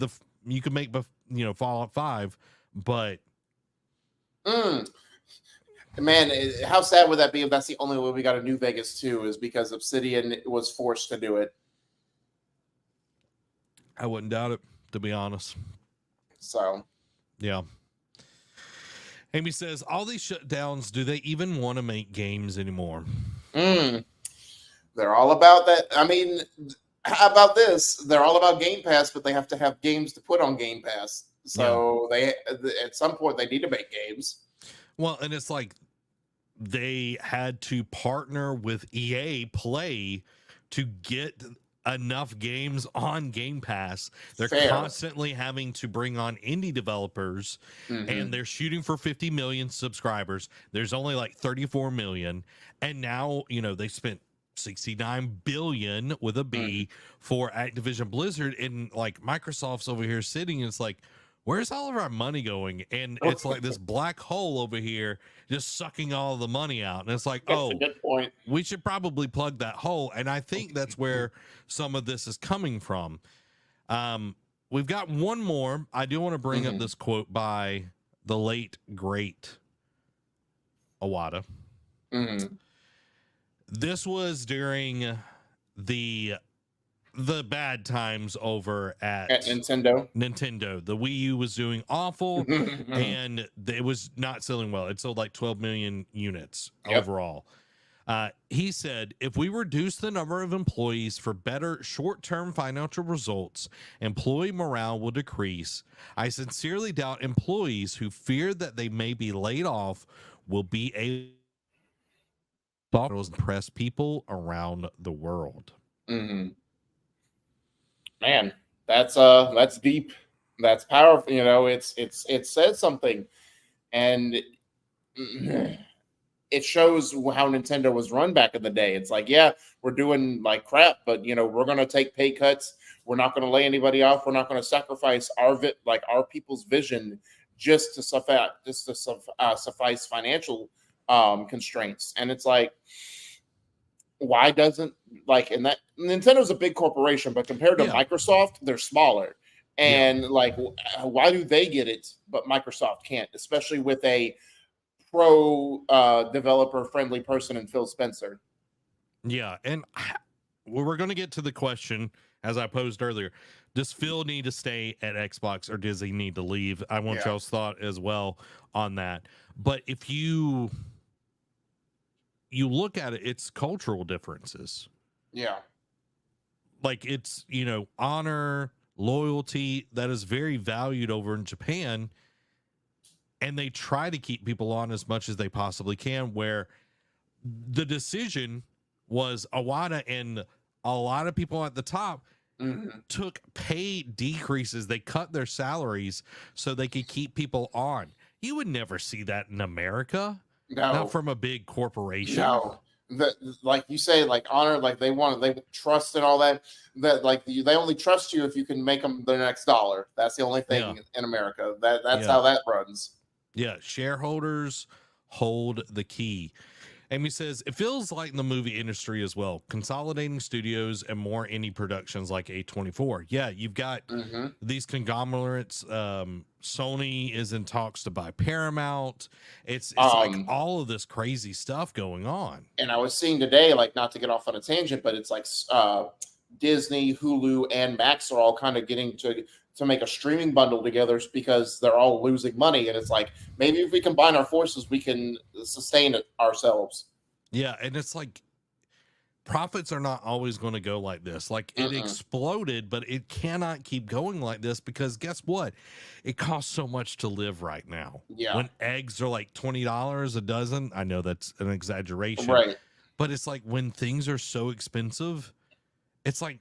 Fallout 5, but man, how sad would that be if that's the only way we got a New Vegas 2 is because Obsidian was forced to do it? I wouldn't doubt it, to be honest. So, yeah. Amy says, all these shutdowns, do they even want to make games anymore? They're all about that. I mean, how about this? They're all about Game Pass, but they have to have games to put on Game Pass. So they, at some point, they need to make games. Well, and it's like they had to partner with EA Play to get enough games on Game Pass. They're constantly having to bring on indie developers, and they're shooting for 50 million subscribers. There's only like 34 million. And now, they spent 69 billion with a B for Activision Blizzard, and like Microsoft's over here sitting, and it's like, where's all of our money going? And it's like this black hole over here just sucking all the money out. And it's like, that's a good point. We should probably plug that hole. And I think that's where some of this is coming from. We've got one more. I do want to bring up this quote by the late, great Iwata. This was during the bad times over at Nintendo. The Wii U was doing awful, and it was not selling well. It sold like 12 million units overall. He said, if we reduce the number of employees for better short-term financial results, employee morale will decrease. I sincerely doubt employees who fear that they may be laid off will be able to impress people around the world. Man, that's deep. That's powerful. It says something, and it shows how Nintendo was run back in the day. It's like, yeah, we're doing like crap, but we're gonna take pay cuts. We're not gonna lay anybody off. We're not gonna sacrifice our people's vision just to suffice financial constraints. And it's like, why doesn't and that Nintendo's a big corporation, but compared to Microsoft, they're smaller. And why do they get it, but Microsoft can't, especially with a pro developer friendly person in Phil Spencer? Yeah. And we're going to get to the question as I posed earlier. Does Phil need to stay at Xbox or does he need to leave? I want y'all's thought as well on that. But if you look at it, it's cultural differences. Yeah. Like it's, honor, loyalty that is very valued over in Japan. And they try to keep people on as much as they possibly can, where the decision was Awada and a lot of people at the top took pay decreases. They cut their salaries so they could keep people on. You would never see that in America. No. Not from a big corporation. No. Like you say, like honor, like they trust and all that. That like they only trust you if you can make them their next dollar. That's the only thing in America. That's how that runs. Yeah, shareholders hold the key. Amy says, it feels like in the movie industry as well, consolidating studios and more indie productions like A24. Yeah, you've got these conglomerates. Sony is in talks to buy Paramount. It's like all of this crazy stuff going on. And I was seeing today, like not to get off on a tangent, but it's like Disney, Hulu, and Max are all kind of getting to make a streaming bundle together because they're all losing money. And it's like, maybe if we combine our forces, we can sustain it ourselves. Yeah. And it's like, profits are not always going to go like this. Like it exploded, but it cannot keep going like this because guess what? It costs so much to live right now. Yeah. When eggs are like $20 a dozen, I know that's an exaggeration, right? But it's like when things are so expensive, it's like,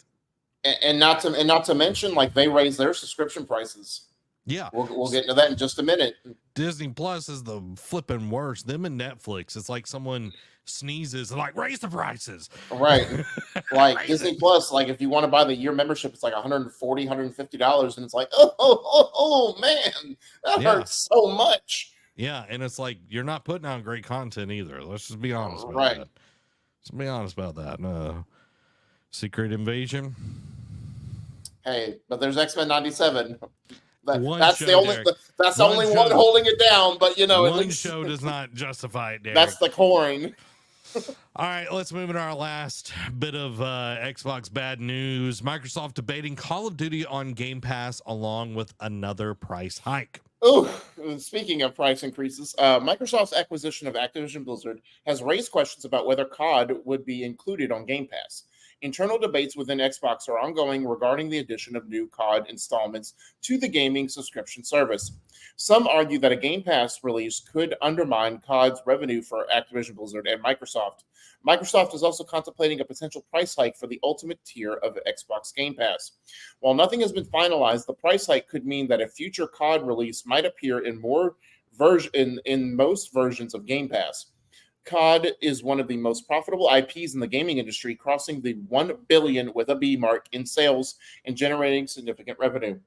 and not to mention, like they raise their subscription prices. Yeah, we'll get into that in just a minute. Disney Plus is the flipping worst. Them and Netflix, it's like someone sneezes and like raise the prices. Right, like Disney Plus, like if you want to buy the year membership, it's like $140, $150, and it's like, oh man, that hurts so much. Yeah, and it's like you're not putting out great content either. Let's just be honest about that. Let's be honest about that. Secret Invasion. Hey, but there's X-Men 97. That's the only one holding it down. But at least show does not justify it, Derek. That's the coin. All right, let's move into our last bit of Xbox bad news. Microsoft debating Call of Duty on Game Pass along with another price hike. Oh, speaking of price increases, Microsoft's acquisition of Activision Blizzard has raised questions about whether COD would be included on Game Pass. Internal debates within Xbox are ongoing regarding the addition of new COD installments to the gaming subscription service. Some argue that a Game Pass release could undermine COD's revenue for Activision Blizzard and Microsoft. Microsoft is also contemplating a potential price hike for the ultimate tier of Xbox Game Pass. While nothing has been finalized, the price hike could mean that a future COD release might appear in most versions of Game Pass. COD is one of the most profitable IPs in the gaming industry, crossing the 1 billion with a B mark in sales and generating significant revenue.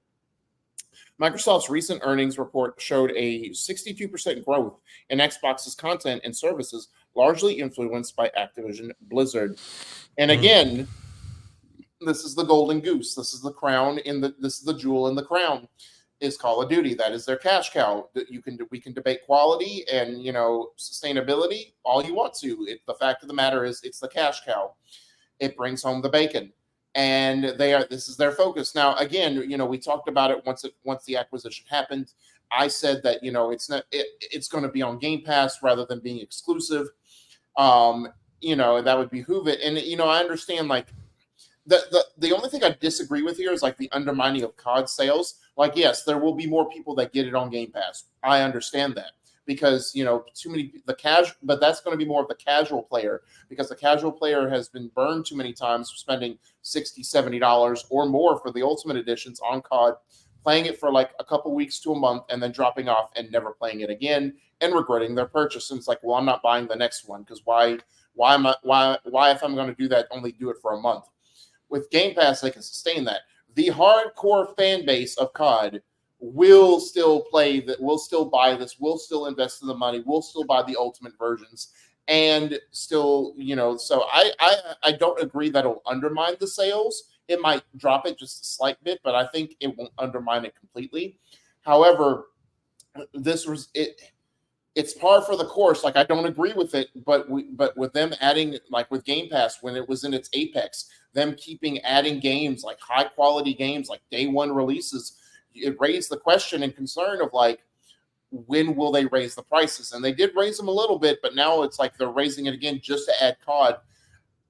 Microsoft's recent earnings report showed a 62% growth in Xbox's content and services, largely influenced by Activision Blizzard. And again, this is the golden goose. This is the crown this is the jewel in the crown. Is Call of Duty. That is their cash cow. We can debate quality and sustainability all you want to. The fact of the matter is, it's the cash cow. It brings home the bacon, and this is their focus. Now, again, we talked about it once the acquisition happened. I said that it's going to be on Game Pass rather than being exclusive. That would behoove it, and I understand like. The only thing I disagree with here is like the undermining of COD sales. Like, yes, there will be more people that get it on Game Pass. I understand that because too many but that's going to be more of the casual player because the casual player has been burned too many times for spending $60-$70 or more for the Ultimate Editions on COD, playing it for like a couple weeks to a month and then dropping off and never playing it again and regretting their purchase. And it's like, well, I'm not buying the next one because why if I'm going to do that, only do it for a month. With Game Pass, they can sustain that. The hardcore fan base of COD will still play that, will still buy this, will still invest in the money, will still buy the ultimate versions, and still, so I don't agree that it'll undermine the sales. It might drop it just a slight bit, but I think it won't undermine it completely. However, this was it. it's par for the course. Like, I don't agree with it, but with them adding, like with Game Pass when it was in its apex, them adding games, like high quality games, like day one releases, it raised the question and concern of like, when will they raise the prices? And they did raise them a little bit, but now it's like they're raising it again just to add COD.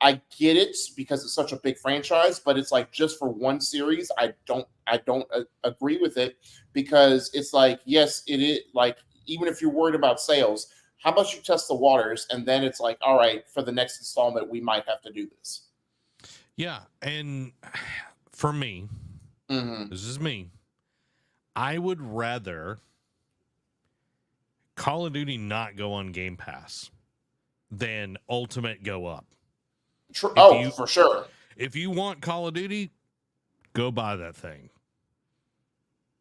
I get it because it's such a big franchise, but it's like just for one series, I don't agree with it, because it's like, yes, it is, like, even if you're worried about sales, how about you test the waters, and then it's like, all right, for the next installment, we might have to do this. Yeah, and for me, this is me, I would rather Call of Duty not go on Game Pass than Ultimate go up. For sure. If you want Call of Duty, go buy that thing.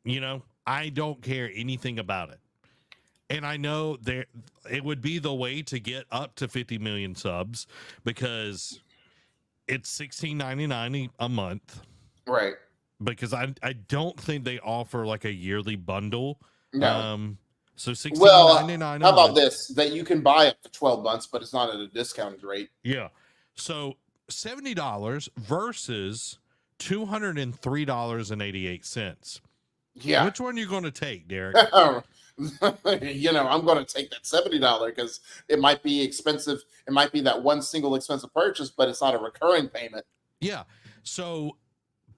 You know, I don't care anything about it. And I know it would be the way to get up to 50 million subs, because it's $16.99 a month. Right. Because I don't think they offer like a yearly bundle. No. So $16.99 how a month. about this? That you can buy up to 12 months, but it's not at a discounted rate. Yeah. So $70 versus $203.88. Yeah. Which one are you going to take, Derek? I'm going to take that $70 because it might be expensive. It might be that one single expensive purchase, but it's not a recurring payment. Yeah. So,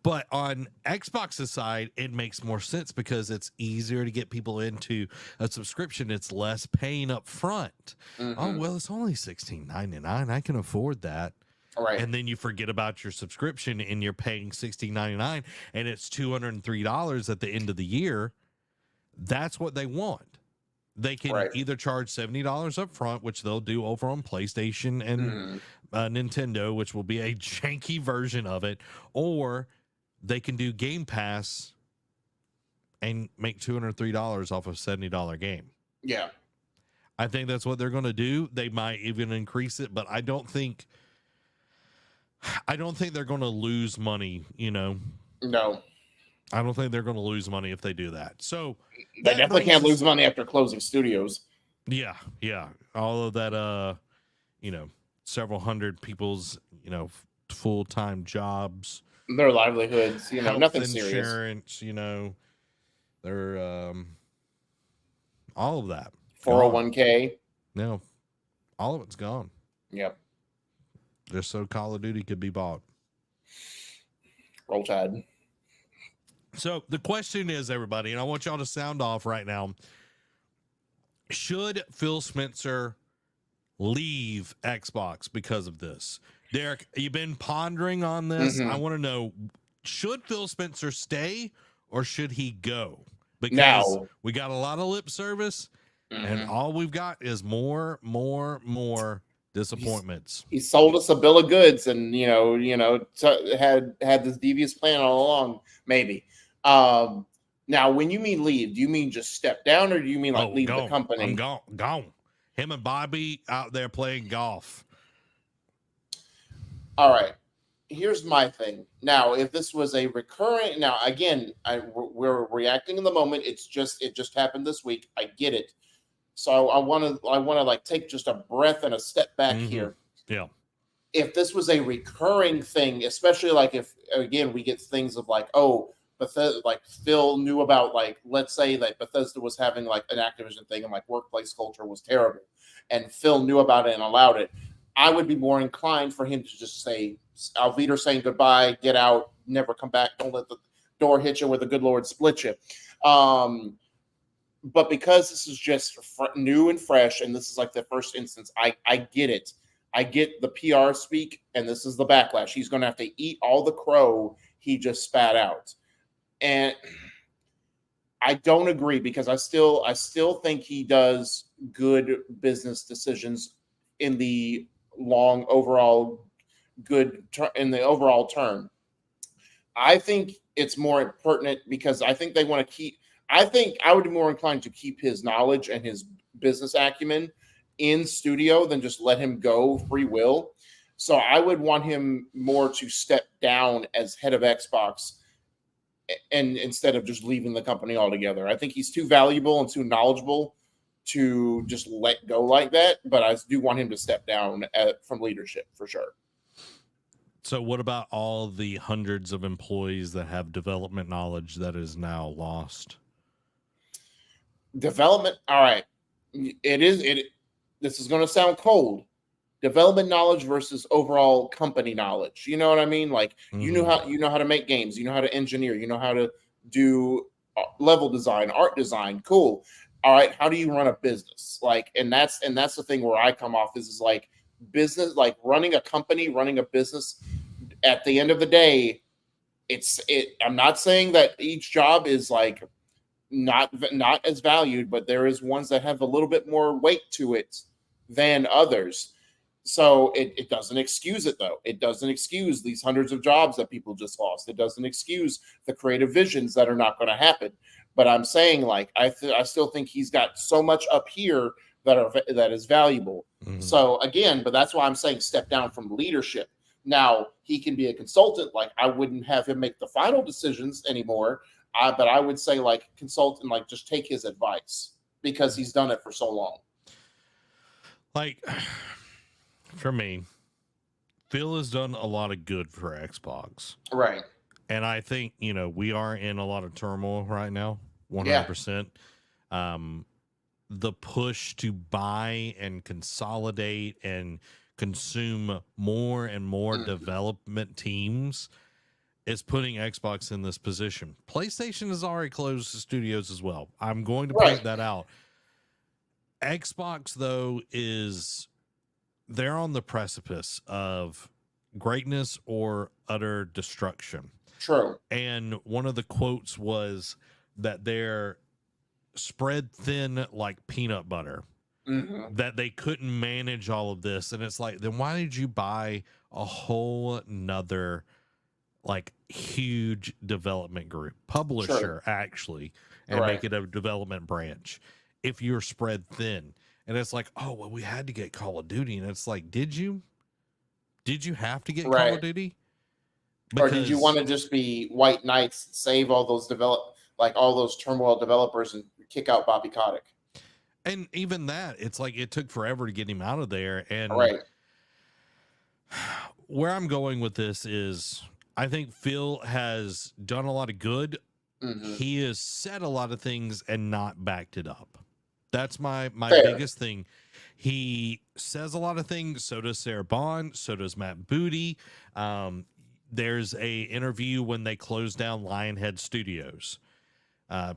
but on Xbox's side, it makes more sense because it's easier to get people into a subscription. It's less paying up front. Oh, well, it's only $16.99. I can afford that. Right. And then you forget about your subscription and you're paying $16.99 and it's $203 at the end of the year. That's what they want. They can either charge $70 up front, which they'll do over on PlayStation and Nintendo, which will be a janky version of it, or they can do Game Pass and make $203 off a $70 game. Yeah. I think that's what they're going to do. They might even increase it, but I don't think they're going to lose money, you know. No. I don't think they're going to lose money if they do that. So they definitely can't lose money after closing studios. Yeah, yeah. All of that, several hundred people's, full-time jobs, their livelihoods, nothing serious. Insurance, they're all of that. 401k. No, all of it's gone. Yep. Just so Call of Duty could be bought. Roll Tide. So the question is, everybody, and I want y'all to sound off right now. Should Phil Spencer leave Xbox because of this? Derek, you've been pondering on this. I want to know, should Phil Spencer stay or should he go? Because we got a lot of lip service and all we've got is more disappointments. He sold us a bill of goods and, had this devious plan all along, maybe. Now, when you mean leave, do you mean just step down or do you mean leave the company? I'm gone. Him and Bobby out there playing golf. All right. Here's my thing. Now, if this was a recurring, now again, we're reacting in the moment. It just happened this week. I get it. So I want to like take just a breath and a step back here. Yeah. If this was a recurring thing, especially like if again we get things of like, oh, Bethesda, like Phil knew about, like, let's say that Bethesda was having like an Activision thing and like workplace culture was terrible, and Phil knew about it and allowed it, I would be more inclined for him to just say, Alvita saying goodbye, get out, never come back, don't let the door hit you where the good Lord split you. But because this is just new and fresh, and this is like the first instance, I get it. I get the PR speak, and this is the backlash. He's going to have to eat all the crow he just spat out. And I don't agree because I still think he does good business decisions in the long overall in the overall term. I think it's more pertinent because I think they want to keep. I think I would be more inclined to keep his knowledge and his business acumen in studio than just let him go free will. So I would want him more to step down as head of Xbox, and instead of just leaving the company altogether. I think he's too valuable and too knowledgeable to just let go like that. But I do want him to step down from leadership for sure. So what about all the hundreds of employees that have development knowledge that is now lost? Development. All right. This is going to sound cold. Development knowledge versus overall company knowledge. You know what I mean? Like you know how to make games, you know how to engineer, you know how to do level design, art design. Cool. All right. How do you run a business? Like, and that's the thing where I come off is like business, like running a company, running a business. At the end of the day, I'm not saying that each job is like not as valued, but there is ones that have a little bit more weight to it than others. So it doesn't excuse it, though. It doesn't excuse these hundreds of jobs that people just lost. It doesn't excuse the creative visions that are not going to happen. But I'm saying, like, I still think he's got so much up here that is valuable. Mm-hmm. So again, but that's why I'm saying step down from leadership. Now he can be a consultant. Like I wouldn't have him make the final decisions anymore. But I would say like consultant, like just take his advice because he's done it for so long. Like for me, Phil has done a lot of good for Xbox. Right. And I think, we are in a lot of turmoil right now. 100%. Yeah. The push to buy and consolidate and consume more and more development teams is putting Xbox in this position. PlayStation has already closed the studios as well. I'm going to point that out. Xbox, though, they're on the precipice of greatness or utter destruction. True. And one of the quotes was that they're spread thin like peanut butter. Mm-hmm. That they couldn't manage all of this. And it's like, then why did you buy a whole nother like huge development group publisher actually and make it a development branch if you're spread thin? And it's like, oh well, we had to get Call of Duty, and it's like, did you have to get Call of Duty? Or did you want to just be White Knights, save all those all those turmoil developers and kick out Bobby Kotick? And even that, it's like it took forever to get him out of there. And where I'm going with this is I think Phil has done a lot of good. Mm-hmm. He has said a lot of things and not backed it up. That's my biggest thing. He says a lot of things. So does Sarah Bond. So does Matt Booty. There's a interview when they closed down Lionhead Studios.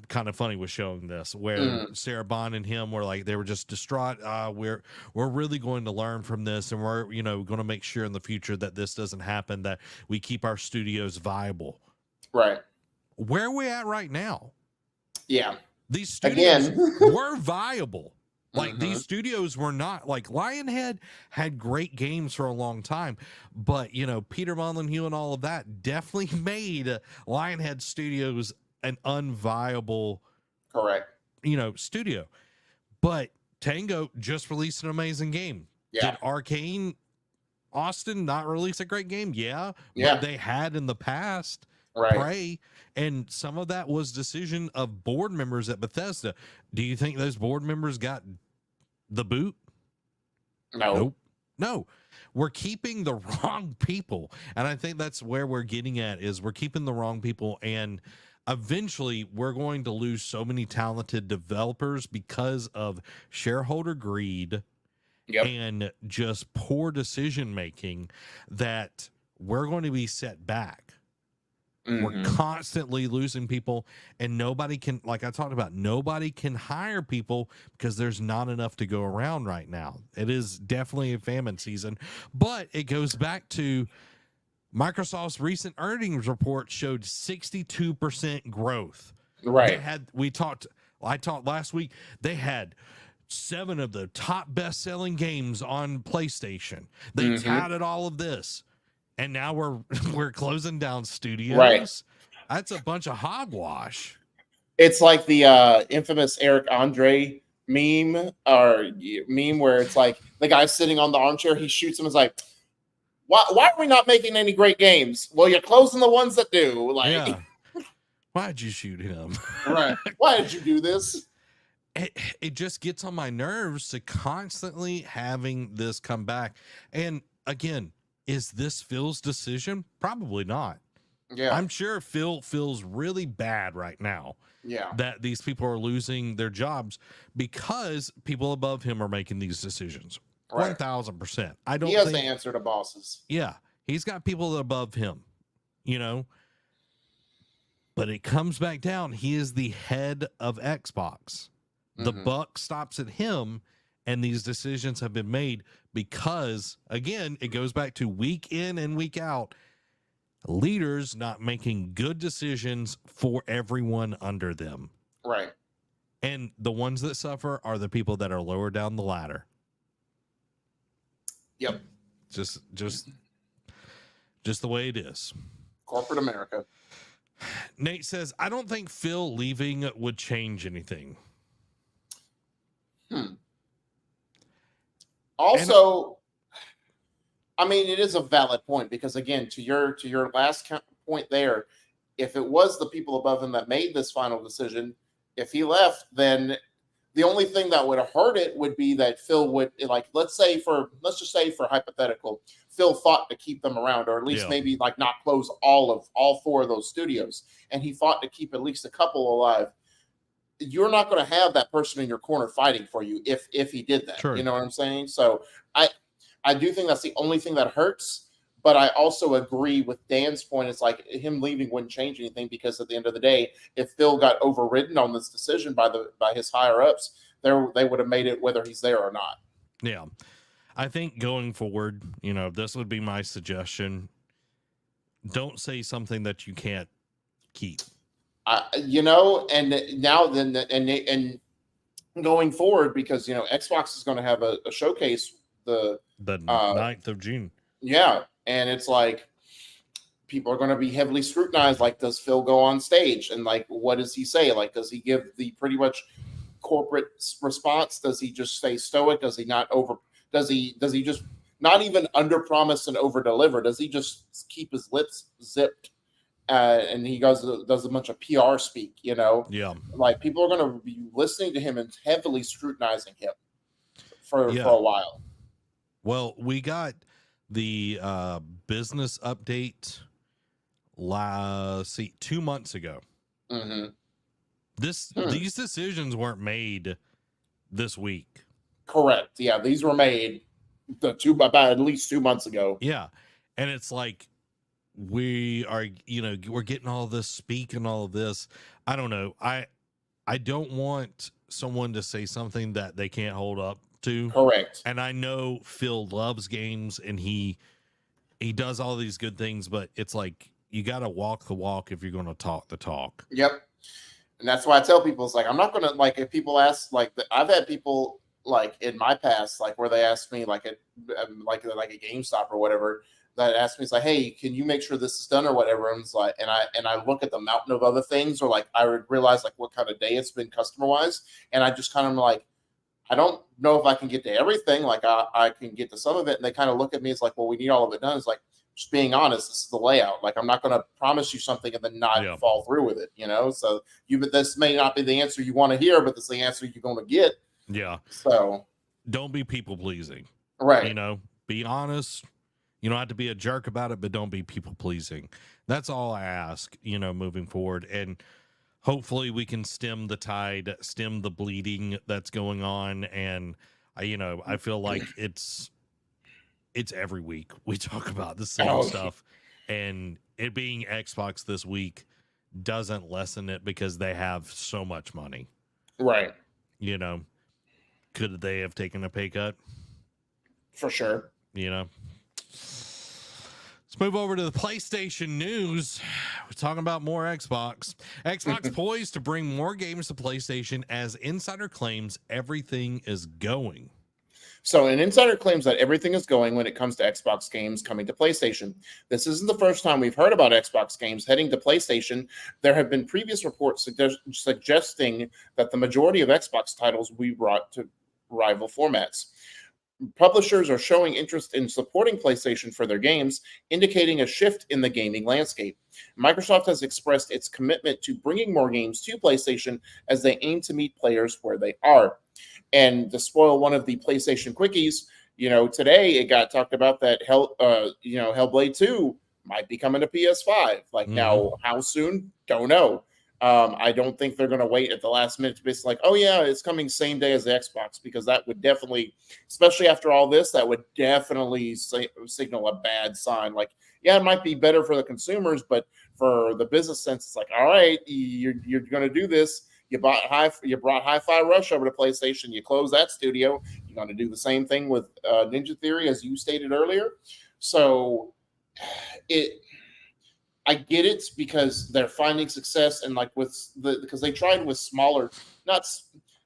Kind of funny was showing this where Sarah Bond and him were like, they were just distraught. We're really going to learn from this, and we're going to make sure in the future that this doesn't happen, that we keep our studios viable. Right. Where are we at right now? Yeah. These studios were viable. Like these studios were not, like Lionhead had great games for a long time, but Peter Molyneux and all of that definitely made Lionhead Studios an unviable studio. But Tango just released an amazing game. Did Arcane Austin not release a great game? But they had in the past Prey, and some of that was decision of board members at Bethesda. Do you think those board members got the boot? No. We're keeping the wrong people, and I think that's where we're getting at, is we're keeping the wrong people, and eventually we're going to lose so many talented developers because of shareholder greed and just poor decision making, that we're going to be set back. We're constantly losing people, and nobody can, like I talked about, nobody can hire people because there's not enough to go around right now. It is definitely a famine season, but it goes back to Microsoft's recent earnings report showed 62% growth. Right. I talked last week. They had 7 of the top best-selling games on PlayStation. They touted all of this. And now we're closing down studios. Right. That's a bunch of hogwash. It's like the infamous Eric Andre meme where it's like the guy sitting on the armchair, he shoots him and is like, why are we not making any great games? Well, you're closing the ones that do. Like, why'd you shoot him? Right. Why did you do this? it just gets on my nerves to constantly having this come back. And again, is this Phil's decision? Probably not. Yeah. I'm sure Phil feels really bad right now. Yeah. That these people are losing their jobs because people above him are making these decisions. Right. 1000%. I don't He has think, to answer to bosses. yeah, he's got people above him, you know, but it comes back down. He is the head of Xbox. The buck stops at him, and these decisions have been made because, again, it goes back to week in and week out, leaders not making good decisions for everyone under them. Right. And the ones that suffer are the people that are lower down the ladder. Yep. Just the way it is. Corporate America. Nate says, I don't think Phil leaving would change anything. Also, I mean, it is a valid point because, again, to your last point there, if it was the people above him that made this final decision, if he left, then the only thing that would have hurt it would be that Phil would, like, let's just say for hypothetical, Phil fought to keep them around, or at least maybe like not close all four of those studios, and he fought to keep at least a couple alive. You're not going to have that person in your corner fighting for you if he did that. True. You know what I'm saying? So I do think that's the only thing that hurts, but I also agree with Dan's point. It's like him leaving wouldn't change anything because at the end of the day, if Phil got overridden on this decision by his higher ups, they would have made it whether he's there or not. Yeah. I think going forward, this would be my suggestion. Don't say something that you can't keep. And now and going forward, because Xbox is going to have a showcase the 9th of June. Yeah, and it's like people are going to be heavily scrutinized. Like, does Phil go on stage and like what does he say? Like, does he give the pretty much corporate response? Does he just stay stoic? Does he not over? Does he just not even under promise and over deliver? Does he just keep his lips zipped? And he does a bunch of PR speak, Yeah. Like people are going to be listening to him and heavily scrutinizing him for a while. Well, we got the business update 2 months ago. Mm-hmm. These decisions weren't made this week. Correct. Yeah, these were made about at least 2 months ago. Yeah, and it's like we are, we're getting all this speak and all of this. I don't know. I don't want someone to say something that they can't hold up to. Correct. And I know Phil loves games and he does all these good things, but it's like you got to walk the walk if you're going to talk the talk. Yep. And that's why I tell people, it's like, I'm not going to, like, if people ask, like, I've had people, like, in my past, like, where they ask me, like, a GameStop or whatever, that asked me, it's like, hey, can you make sure this is done or whatever? And it's like, and I look at the mountain of other things, or like I would realize like what kind of day it's been customer wise, and I just kind of like, I don't know if I can get to everything. Like I can get to some of it, and they kind of look at me. It's like, well, we need all of it done. It's like, just being honest, this is the layout. Like I'm not going to promise you something and then not follow through with it. So this may not be the answer you want to hear, but this is the answer you're going to get. Yeah. So don't be people pleasing. Right. Be honest. You don't have to be a jerk about it, but don't be people pleasing. That's all I ask, moving forward. And hopefully we can stem the tide, stem the bleeding that's going on. And I feel like it's every week we talk about the same stuff, and it being Xbox this week doesn't lessen it because they have so much money. Right. Could they have taken a pay cut? For sure. Let's move over to the PlayStation news. We're talking about more Xbox. Xbox poised to bring more games to PlayStation as insider claims everything is going. So an insider claims that everything is going when it comes to Xbox games coming to PlayStation. This isn't the first time we've heard about Xbox games heading to PlayStation. There have been previous reports suggesting that the majority of Xbox titles will be brought to rival formats. publishers are showing interest in supporting PlayStation for their games, indicating a shift in the gaming landscape. Microsoft has expressed its commitment to bringing more games to PlayStation as they aim to meet players where they are. And to spoil one of the PlayStation quickies, today it got talked about that Hellblade 2 might be coming to PS5. Like, now, how soon? Don't know. I don't think they're going to wait at the last minute to be like, oh yeah, it's coming same day as the Xbox, because that would definitely, especially after all this, that would definitely signal a bad sign. Like, yeah, it might be better for the consumers, but for the business sense, it's like, all right, you're going to do this. You brought Hi-Fi Rush over to PlayStation. You close that studio. You're going to do the same thing with Ninja Theory, as you stated earlier. So I get it, because they're finding success, and like because they tried with smaller, not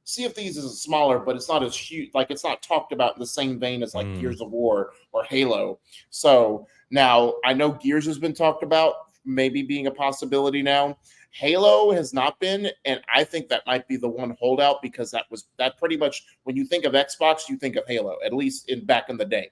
Sea of Thieves is smaller, but it's not as huge. Like, it's not talked about in the same vein as like Gears of War or Halo. So now I know Gears has been talked about maybe being a possibility now. Halo has not been, and I think that might be the one holdout, because that pretty much, when you think of Xbox, you think of Halo, at least back in the day.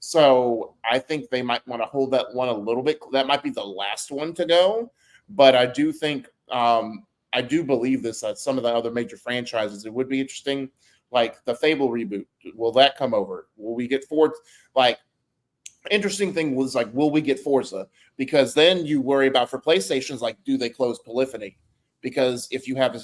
So I think they might want to hold that one a little bit. That might be the last one to go. But I do think, I do believe this, that some of the other major franchises, it would be interesting. Like the Fable reboot, will that come over? Will we get Forza? Like, interesting thing was like, will we get Forza? Because then you worry about, for PlayStation's, like, do they close Polyphony? Because if you have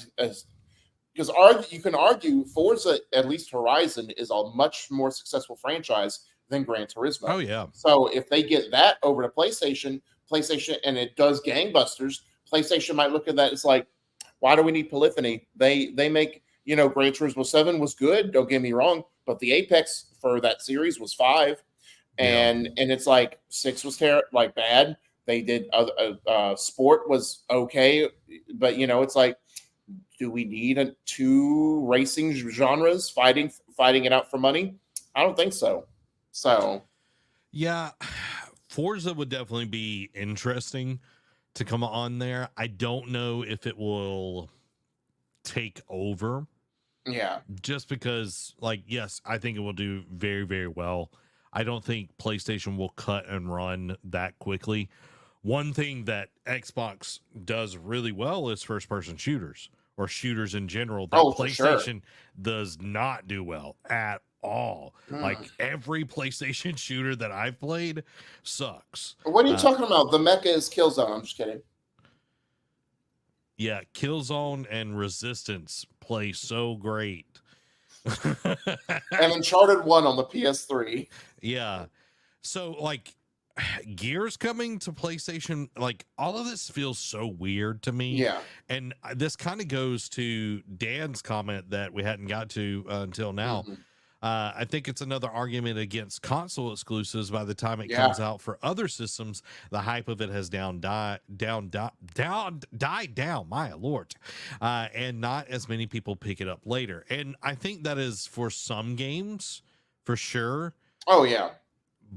you can argue Forza, at least Horizon, is a much more successful franchise than Gran Turismo. Oh yeah. So if they get that over to PlayStation, and it does gangbusters, PlayStation might look at that. It's like, why do we need Polyphony? They make, Gran Turismo 7 was good, don't get me wrong, but the apex for that series was 5. And it's like 6 was bad. They did Sport was okay, but it's like, do we need 2 racing genres fighting it out for money? I don't think so. So yeah, Forza would definitely be interesting to come on there. I don't know if it will take over. Yeah, just because, like, yes, I think it will do very, very well. I don't think PlayStation will cut and run that quickly. One thing that Xbox does really well is first-person shooters, or shooters in general, that PlayStation does not do well at all. Like, every PlayStation shooter that I've played sucks. What are you talking about? The mecha is Killzone. I'm just kidding. Yeah, Killzone and Resistance play so great. And Uncharted 1 on the PS3. Yeah. So, like, Gears coming to PlayStation, like, all of this feels so weird to me. Yeah. And this kind of goes to Dan's comment that we hadn't got to until now. I think it's another argument against console exclusives. By the time it comes out for other systems, the hype of it has died down, my lord. And not as many people pick it up later. And I think that is for some games, for sure. Oh, yeah.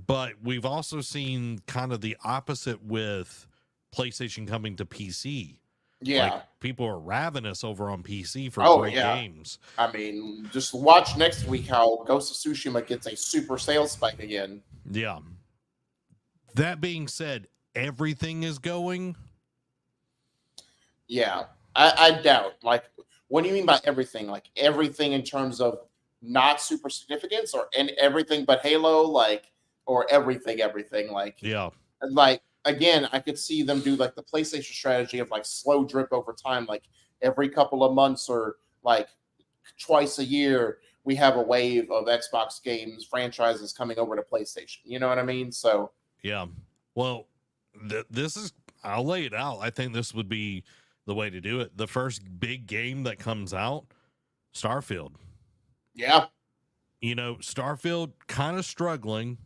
But we've also seen kind of the opposite with PlayStation coming to PC. Yeah. Like, people are ravenous over on PC for great games. I mean, just watch next week how Ghost of Tsushima gets a super sales spike again. Yeah. That being said, everything is going. Yeah. I doubt. Like, what do you mean by everything? Like, everything in terms of not super significance, or everything but Halo, like, or everything, like, yeah. Like, again, I could see them do like the PlayStation strategy of like slow drip over time, like every couple of months or like twice a year, we have a wave of Xbox games franchises coming over to PlayStation. You know what I mean? So yeah. Well, this is, I'll lay it out. I think this would be the way to do it. The first big game that comes out, Starfield. Yeah. Starfield kind of struggling.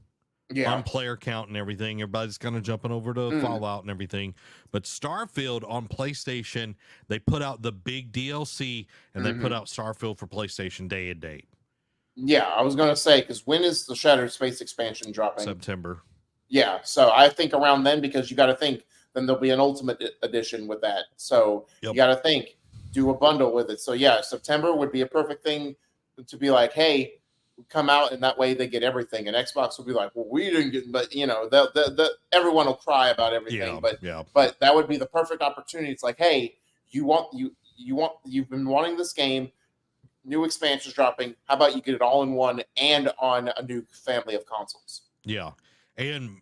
On player count and everything. Everybody's kind of jumping over to Fallout and everything. But Starfield on PlayStation, they put out the big DLC, and they put out Starfield for PlayStation day and date. Yeah, I was going to say, because when is the Shattered Space expansion dropping? September. Yeah, so I think around then, because you got to think, then there'll be an Ultimate Edition with that. So you got to think, do a bundle with it. So yeah, September would be a perfect thing to be like, hey, come out, and that way they get everything. And Xbox will be like, well, we didn't get, but everyone will cry about everything. But that would be the perfect opportunity. It's like, hey, you've been wanting this game, new expansions dropping. How about you get it all in one and on a new family of consoles? Yeah. And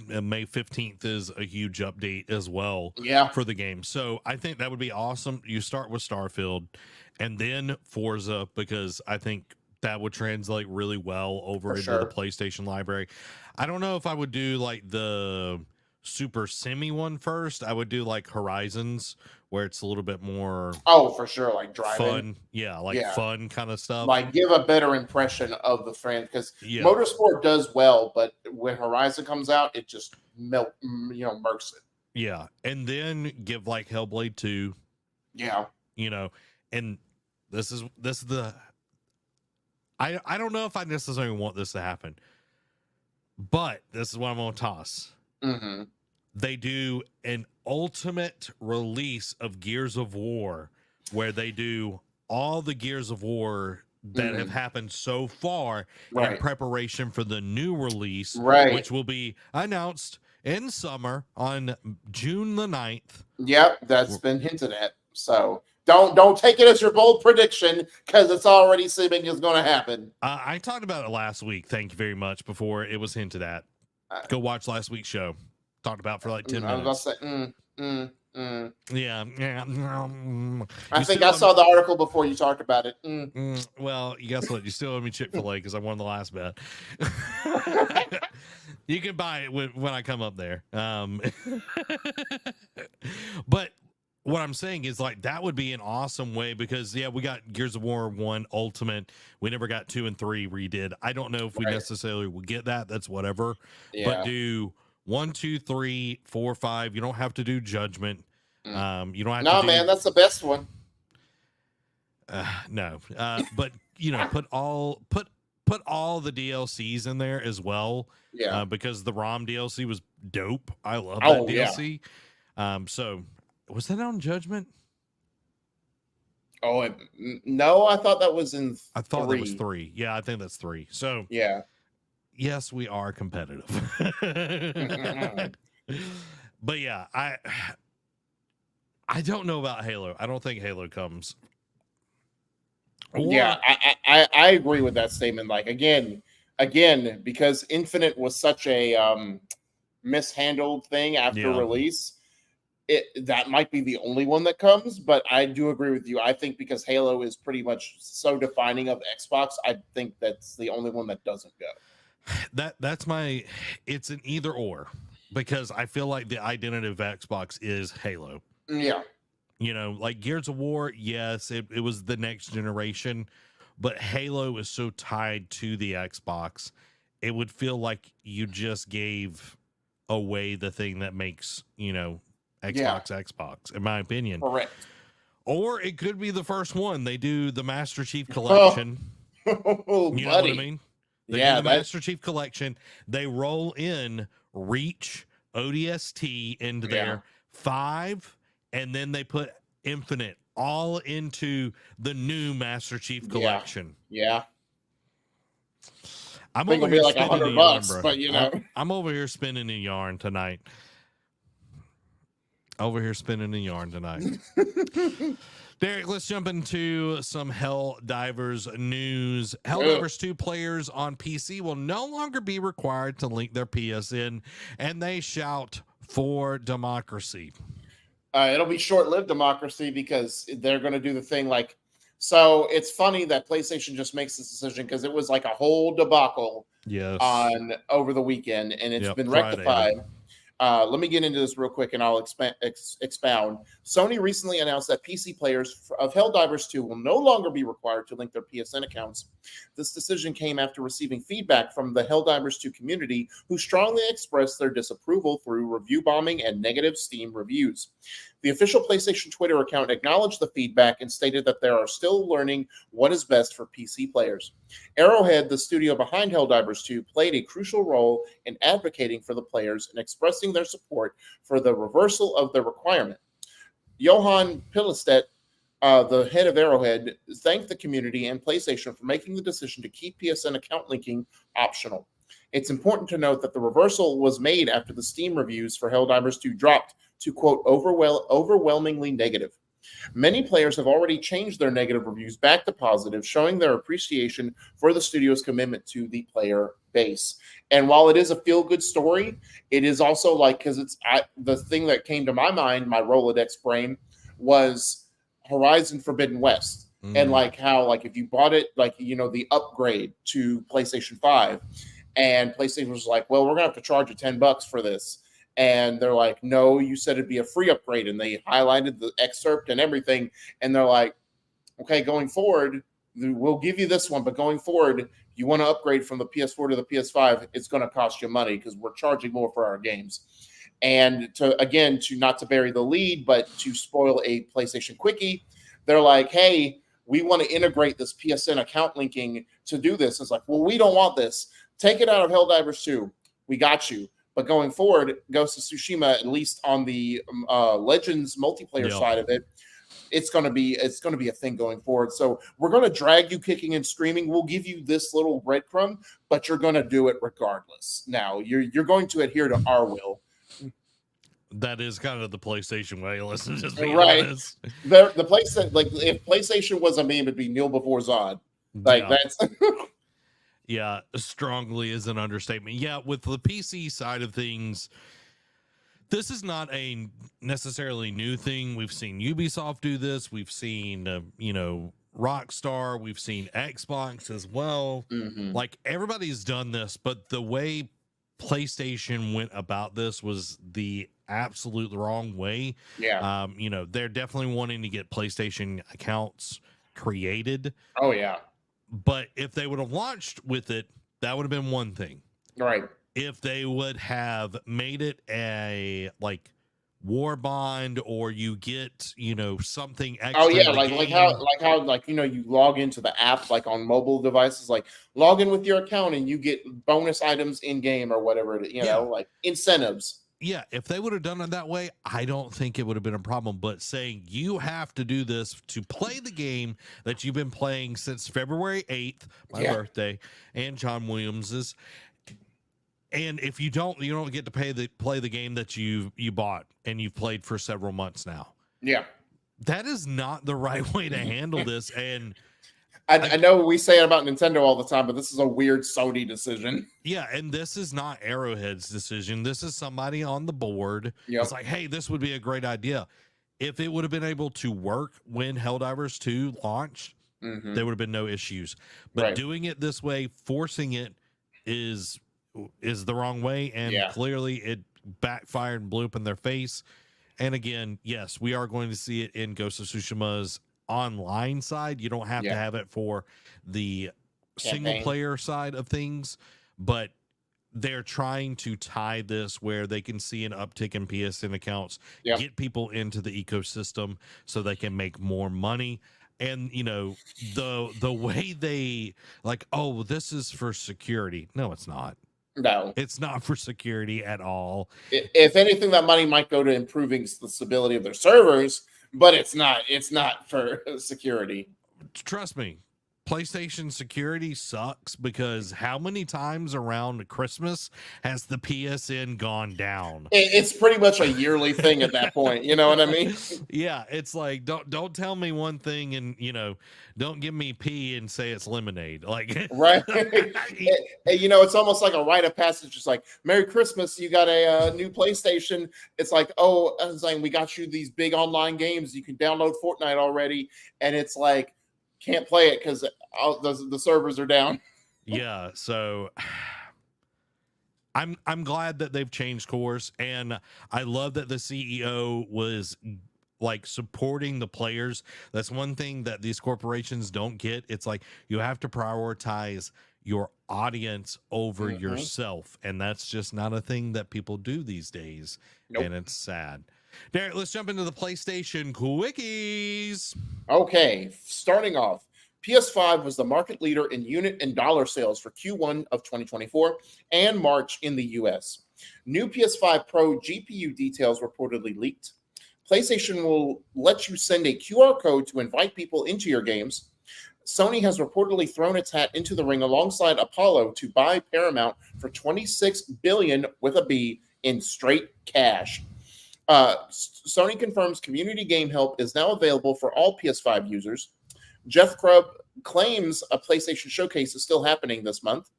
May 15th is a huge update as well for the game. So I think that would be awesome. You start with Starfield and then Forza, because I think that would translate really well over into the PlayStation library. I don't know if I would do like the Super Semi one first. I would do like Horizons, where it's a little bit more for sure, like driving fun, fun kind of stuff, like give a better impression of the friend, because Motorsport does well, but when Horizon comes out, it just murks it. And then give like Hellblade 2, and this is the I don't know if I necessarily want this to happen, but this is what I'm gonna toss. They do an ultimate release of Gears of War, where they do all the Gears of War that have happened so far in preparation for the new release, which will be announced in summer on June the 9th. Yep, that's been hinted at. So don't take it as your bold prediction, because it's already seeming it's going to happen. I talked about it last week. Thank you very much. Before it was hinted at, go watch last week's show. Talked about for like 10 minutes. I was about to say, Yeah. I think I saw the article before you talked about it. Well, guess what? You still owe me Chick-fil-A because I won the last bet. You can buy it when I come up there. But what I'm saying is, like, that would be an awesome way, because we got Gears of War 1 Ultimate. We never got 2 and 3 redid. I don't know if we necessarily will get that. That's whatever. But do 1, 2, 3, 4, 5. You don't have to do Judgment. You don't have to. No, man, that's the best one. No, but put all the DLCs in there as well. Because the ROM DLC was dope. I love that DLC. So was that on Judgment? Oh no, I thought that was in. I thought that was 3. Yeah, I think that's 3. So yes, we are competitive. But yeah, I don't know about Halo. I don't think Halo comes. I agree with that statement. Like, again, because Infinite was such a mishandled thing after release, that might be the only one that comes. But I do agree with you. I think because Halo is pretty much so defining of Xbox, I think that's the only one that doesn't go. It's an either or, because I feel like the identity of Xbox is Halo. Like Gears of War, yes, it was the next generation, but Halo is so tied to the Xbox, it would feel like you just gave away the thing that makes Xbox, in my opinion. Correct. Or it could be the first one. They do the Master Chief Collection. You know what I mean? They do the Master Chief Collection. They roll in Reach, ODST into there, 5, and then they put Infinite all into the new Master Chief Collection. I'm over here like spinning $100, but I'm over here spinning a yarn tonight. Derek, let's jump into some Helldivers news. Helldivers 2 players on PC will no longer be required to link their PSN, and they shout for democracy. It'll be short-lived democracy, because they're going to do the thing like, so it's funny that PlayStation just makes this decision, because it was like a whole debacle on over the weekend, and it's been rectified. Let me get into this real quick, and I'll expound. Sony recently announced that PC players of Helldivers 2 will no longer be required to link their PSN accounts. This decision came after receiving feedback from the Helldivers 2 community, who strongly expressed their disapproval through review bombing and negative Steam reviews. The official PlayStation Twitter account acknowledged the feedback and stated that they are still learning what is best for PC players. Arrowhead, the studio behind Helldivers 2, played a crucial role in advocating for the players and expressing their support for the reversal of the requirement. Johan Pilestedt, the head of Arrowhead, thanked the community and PlayStation for making the decision to keep PSN account linking optional. It's important to note that the reversal was made after the Steam reviews for Helldivers 2 dropped to, quote, overwhelmingly negative. Many players have already changed their negative reviews back to positive, showing their appreciation for the studio's commitment to the player base. And while it is a feel-good story, it is also like, because the thing that came to my mind, my Rolodex brain, was Horizon Forbidden West. And like how, like, if you bought it, like, you know, the upgrade to PlayStation 5, and PlayStation was like, well, we're gonna have to charge you $10 for this. And they're like, no, you said it'd be a free upgrade. And they highlighted the excerpt and everything. And they're like, okay, going forward, we'll give you this one, but going forward, you want to upgrade from the PS4 to the PS5, it's going to cost you money because we're charging more for our games. And to not to bury the lead, but to spoil a PlayStation quickie, they're like, hey, we want to integrate this PSN account linking to do this. It's like, well, we don't want this. Take it out of Helldivers 2. We got you. But going forward, Ghost of Tsushima, at least on the Legends multiplayer side of it, it's going to be a thing going forward. So we're going to drag you kicking and screaming. We'll give you this little breadcrumb, but you're going to do it regardless. Now you're going to adhere to our will. That is kind of the PlayStation way. Listen, just be right. honest. The place that, like, if PlayStation was a meme, it'd be Kneel before Zod. Like that's. Yeah, strongly is an understatement. Yeah, with the PC side of things, this is not a necessarily new thing. We've seen Ubisoft do this. We've seen, Rockstar. We've seen Xbox as well. Mm-hmm. Like, everybody's done this, but the way PlayStation went about this was the absolute wrong way. Yeah. They're definitely wanting to get PlayStation accounts created. Oh, yeah. But if they would have launched with it, that would have been one thing. Right. If they would have made it a war bond, or you get, something extra. Oh yeah, like how you log into the app, like on mobile devices, like log in with your account and you get bonus items in game or whatever, like incentives. Yeah, if they would have done it that way, I don't think it would have been a problem. But saying you have to do this to play the game that you've been playing since February 8th, my birthday, and John Williams's, and if you don't get to play the game that you bought and you've played for several months now. Yeah, that is not the right way to handle this. And I know we say it about Nintendo all the time, but this is a weird Sony decision. Yeah, and this is not Arrowhead's decision. This is somebody on the board. Yep. It's like, hey, this would be a great idea. If it would have been able to work when Helldivers 2 launched, there would have been no issues. But doing it this way, forcing it is the wrong way, and clearly it backfired and blew up in their face. And again, yes, we are going to see it in Ghost of Tsushima's online side. You don't have to have it for the single player side of things, but they're trying to tie this where they can see an uptick in PSN accounts, get people into the ecosystem so they can make more money. And the way they this is for security. No, it's not. No, it's not for security at all. If anything, that money might go to improving the stability of their servers, but it's not for security. Trust me, PlayStation security sucks, because how many times around Christmas has the PSN gone down? It's pretty much a yearly thing at that point. You know what I mean? Yeah, it's like, don't tell me one thing and don't give me pee and say it's lemonade. Like, right? It's almost like a rite of passage. It's like, Merry Christmas, you got a new PlayStation. It's like, oh, I was saying, we got you these big online games. You can download Fortnite already, and it's like, can't play it because the servers are down. Yeah, so I'm glad that they've changed course, and I love that the CEO was supporting the players. That's one thing that these corporations don't get. It's like, you have to prioritize your audience over yourself, and that's just not a thing that people do these days. Nope. And it's sad. Derek, let's jump into the PlayStation quickies. Okay, starting off, PS5 was the market leader in unit and dollar sales for Q1 of 2024 and March in the US. New PS5 Pro GPU details reportedly leaked. PlayStation will let you send a QR code to invite people into your games. Sony has reportedly thrown its hat into the ring alongside Apollo to buy Paramount for $26 billion with a B in straight cash. Sony confirms community game help is now available for all PS5 users. Jeff Grubb claims a PlayStation showcase is still happening this month.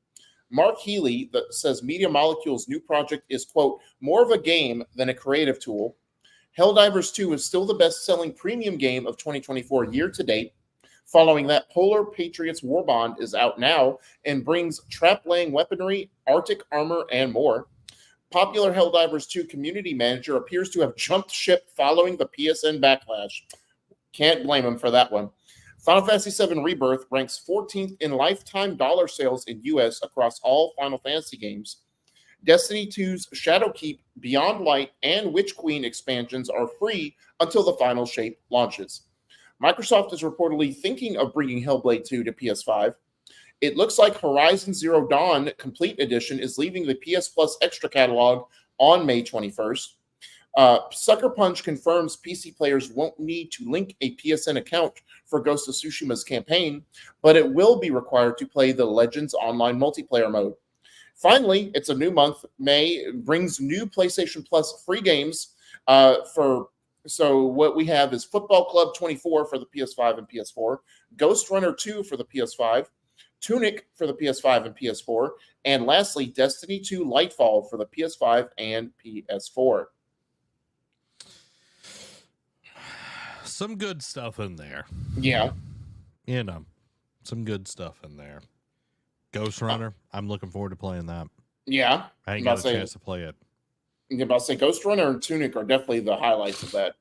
Mark Healy says Media Molecule's new project is, quote, more of a game than a creative tool. Helldivers 2 is still the best-selling premium game of 2024 year-to-date. Following that, Polar Patriots Warbond is out now and brings trap-laying weaponry, Arctic armor, and more. Popular Helldivers 2 community manager appears to have jumped ship following the PSN backlash. Can't blame him for that one. Final Fantasy VII Rebirth ranks 14th in lifetime dollar sales in U.S. across all Final Fantasy games. Destiny 2's Shadowkeep, Beyond Light, and Witch Queen expansions are free until the final shape launches. Microsoft is reportedly thinking of bringing Hellblade 2 to PS5. It looks like Horizon Zero Dawn Complete Edition is leaving the PS Plus Extra catalog on May 21st. Sucker Punch confirms PC players won't need to link a PSN account for Ghost of Tsushima's campaign, but it will be required to play the Legends Online multiplayer mode. Finally, it's a new month. May brings new PlayStation Plus free games So what we have is Football Club 24 for the PS5 and PS4, Ghost Runner 2 for the PS5, Tunic for the PS5 and PS4, and lastly, Destiny 2 Lightfall for the PS5 and PS4. Some good stuff in there. Yeah. Some good stuff in there. Ghost Runner, I'm looking forward to playing that. Yeah. I ain't got a chance to play it. I'm about to say Ghost Runner and Tunic are definitely the highlights of that.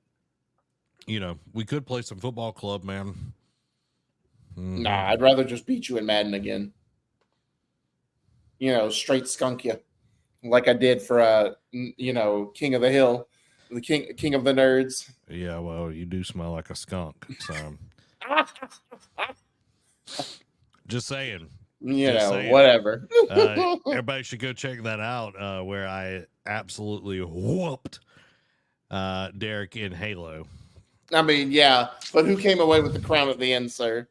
We could play some Football Club, man. Mm-hmm. Nah, I'd rather just beat you in Madden again. Straight skunk you. Like I did for, King of the Hill, the king of the nerds. Yeah, well, you do smell like a skunk. So, just saying. Whatever. Everybody should go check that out, where I absolutely whooped Derek in Halo. I mean, yeah, but who came away with the crown at the end, sir?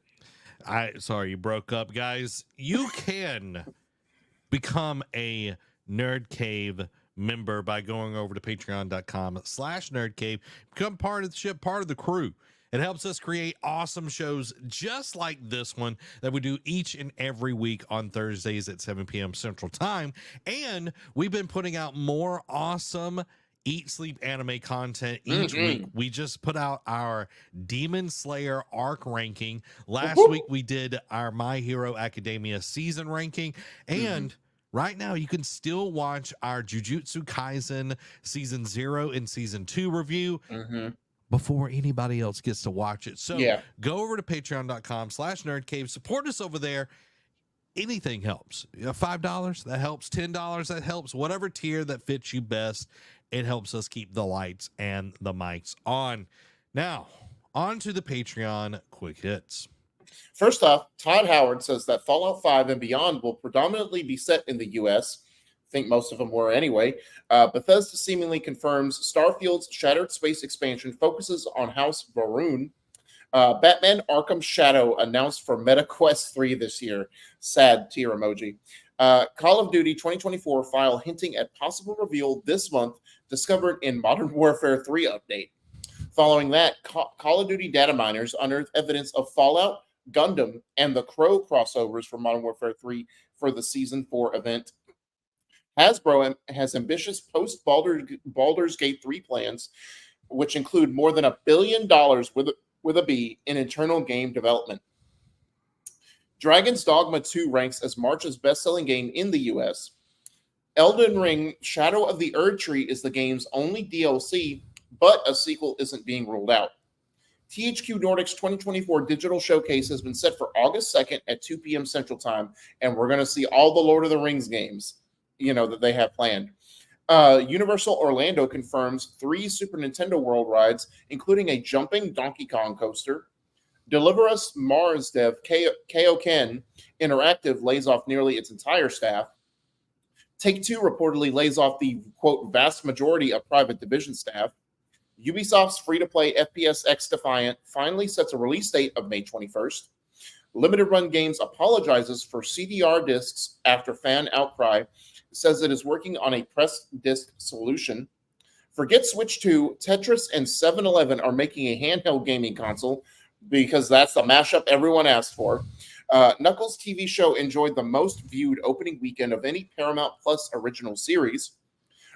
Sorry, you broke up, guys. You can become a NerdCave member by going over to patreon.com/NerdCave. Become part of the ship, part of the crew. It helps us create awesome shows just like this one that we do each and every week on Thursdays at 7 p.m. Central Time. And we've been putting out more awesome Eat Sleep Anime content each week. We just put out our Demon Slayer arc ranking. Last week we did our My Hero Academia season ranking. And right now you can still watch our Jujutsu Kaisen season 0 and season 2 review. Before anybody else gets to watch it. So go over to patreon.com/nerdcave. Support us over there. Anything helps. $5, that helps. $10, that helps. Whatever tier that fits you best, it helps us keep the lights and the mics on. Now, on to the Patreon quick hits. First off, Todd Howard says that Fallout 5 and beyond will predominantly be set in the U.S., I think most of them were anyway. Bethesda seemingly confirms Starfield's Shattered Space expansion focuses on House Varun. Batman Arkham Shadow announced for MetaQuest 3 this year. Sad tear emoji. Call of Duty 2024 file hinting at possible reveal this month, discovered in Modern Warfare 3 update. Following that, Call of Duty data miners unearthed evidence of Fallout, Gundam, and the Crow crossovers for Modern Warfare 3 for the Season 4 event. Hasbro has ambitious post-Baldur's Gate 3 plans, which include more than $1 billion with a B in internal game development. Dragon's Dogma 2 ranks as March's best-selling game in the U.S. Elden Ring Shadow of the Erdtree is the game's only DLC, but a sequel isn't being ruled out. THQ Nordic's 2024 digital showcase has been set for August 2nd at 2 p.m. Central Time, and we're going to see all the Lord of the Rings games, that they have planned. Universal Orlando confirms 3 Super Nintendo World rides, including a jumping Donkey Kong coaster. Deliver Us Mars dev Kaioken Interactive lays off nearly its entire staff. Take-Two reportedly lays off the, quote, vast majority of Private Division staff. Ubisoft's free-to-play FPS X Defiant finally sets a release date of May 21st. Limited Run Games apologizes for CDR discs after fan outcry, says it is working on a press disc solution. Forget Switch 2, Tetris and 7-Eleven are making a handheld gaming console because that's the mashup everyone asked for. Knuckles TV show enjoyed the most viewed opening weekend of any Paramount Plus original series.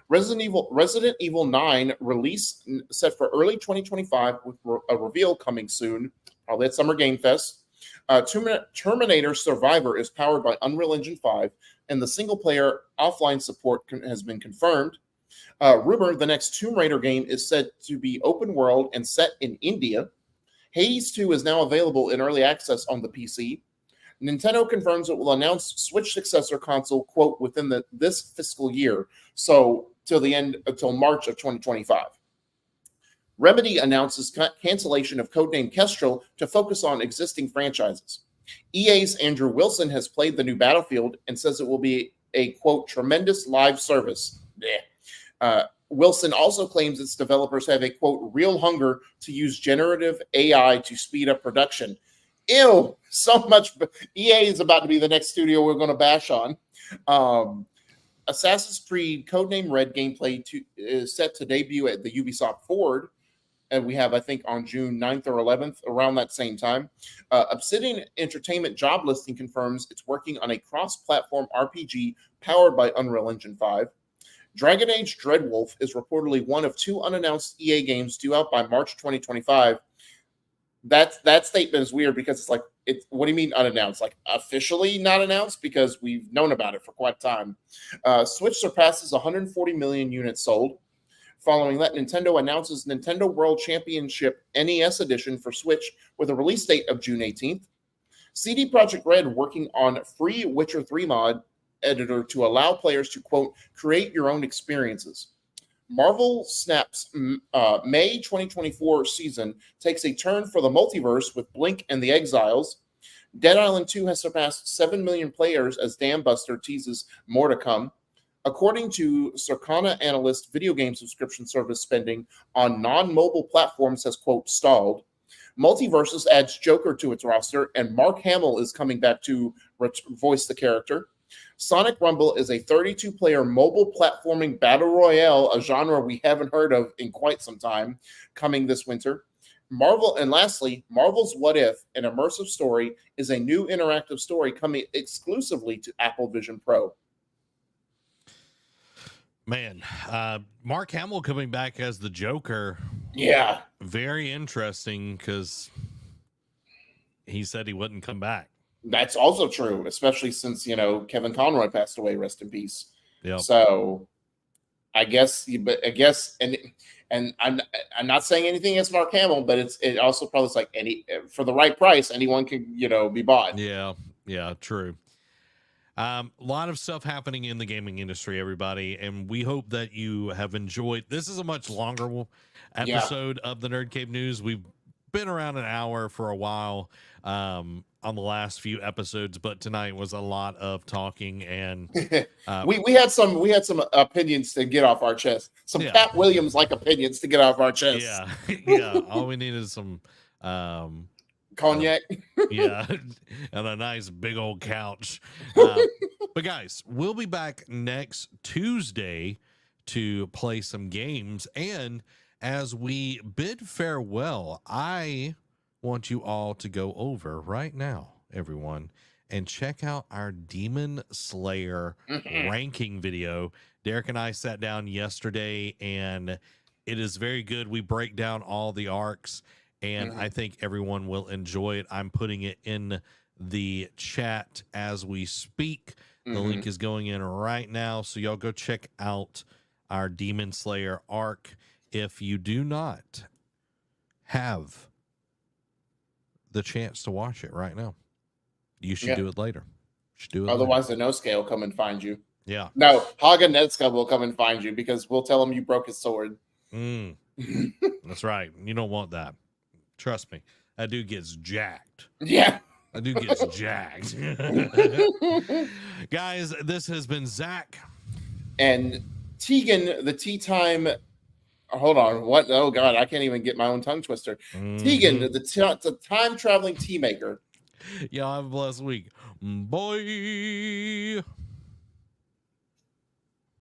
Resident Evil 9 release set for early 2025 with a reveal coming soon, probably at Summer Game Fest. Terminator Survivor is powered by Unreal Engine 5, and the single-player offline support has been confirmed. Rumor the next Tomb Raider game is said to be open world and set in India. Hades 2 is now available in early access on the PC. Nintendo confirms it will announce Switch successor console, quote, within this fiscal year, so until March of 2025. Remedy announces cancellation of codename Kestrel to focus on existing franchises. EA's Andrew Wilson has played the new Battlefield and says it will be a, quote, tremendous live service. Wilson also claims its developers have a, quote, real hunger to use generative AI to speed up production. Ew, so much. EA is about to be the next studio we're going to bash on. Assassin's Creed Codename Red gameplay is set to debut at the Ubisoft Forward. And we have, I think, on June 9th or 11th, around that same time. Obsidian Entertainment job listing confirms it's working on a cross-platform RPG powered by Unreal Engine 5. Dragon Age Dreadwolf is reportedly one of 2 unannounced EA games due out by March 2025. That statement is weird because it's what do you mean unannounced? Like officially not announced? Because we've known about it for quite time. Switch surpasses 140 million units sold. Following that, Nintendo announces Nintendo World Championship NES Edition for Switch with a release date of June 18th. CD Projekt Red working on free Witcher 3 mod editor to allow players to, quote, create your own experiences. Marvel Snap's May 2024 season takes a turn for the multiverse with Blink and the Exiles. Dead Island 2 has surpassed 7 million players as Dam Buster teases more to come. According to Circana analyst, video game subscription service spending on non-mobile platforms has, quote, stalled. Multiverses adds Joker to its roster, and Mark Hamill is coming back to voice the character. Sonic Rumble is a 32-player mobile platforming battle royale, a genre we haven't heard of in quite some time, coming this winter. Lastly, Marvel's What If, an immersive story, is a new interactive story coming exclusively to Apple Vision Pro. Man, Mark Hamill coming back as the Joker. Yeah. Very interesting because he said he wouldn't come back. That's also true, especially since, Kevin Conroy passed away, rest in peace. Yeah. So I guess, and I'm not saying anything against Mark Hamill, but it also probably is like for the right price, anyone can, be bought. Yeah. Yeah. True. A lot of stuff happening in the gaming industry, everybody, and we hope that you have enjoyed. This is a much longer episode of the Nerd Cave News. We've been around an hour for a while on the last few episodes, but tonight was a lot of talking, and we had some opinions to get off our chest. Some Pat Williams like opinions to get off our chest. Yeah, yeah. All we need is some cognac. Yeah, and a nice big old couch. But guys, we'll be back next Tuesday to play some games, and as we bid farewell, I want you all to go over right now, everyone, and check out our Demon Slayer ranking video. Derek and I sat down yesterday, and it is very good. We break down all the arcs, and I think everyone will enjoy it. I'm putting it in the chat as we speak. The link is going in right now, so y'all go check out our Demon Slayer arc. If you do not have the chance to watch it right now, you should do it later. Otherwise, the Nosuke will come and find you. Yeah. No, Haga Netsuke will come and find you because we'll tell him you broke his sword. That's right. You don't want that. Trust me. That dude gets jacked. Yeah. That dude gets jacked. Guys, this has been Zach. And Tegan, the Tea Time hold on. What? Oh God, I can't even get my own tongue twister. Tegan, the time traveling tea maker. Y'all have a blessed week. Bye.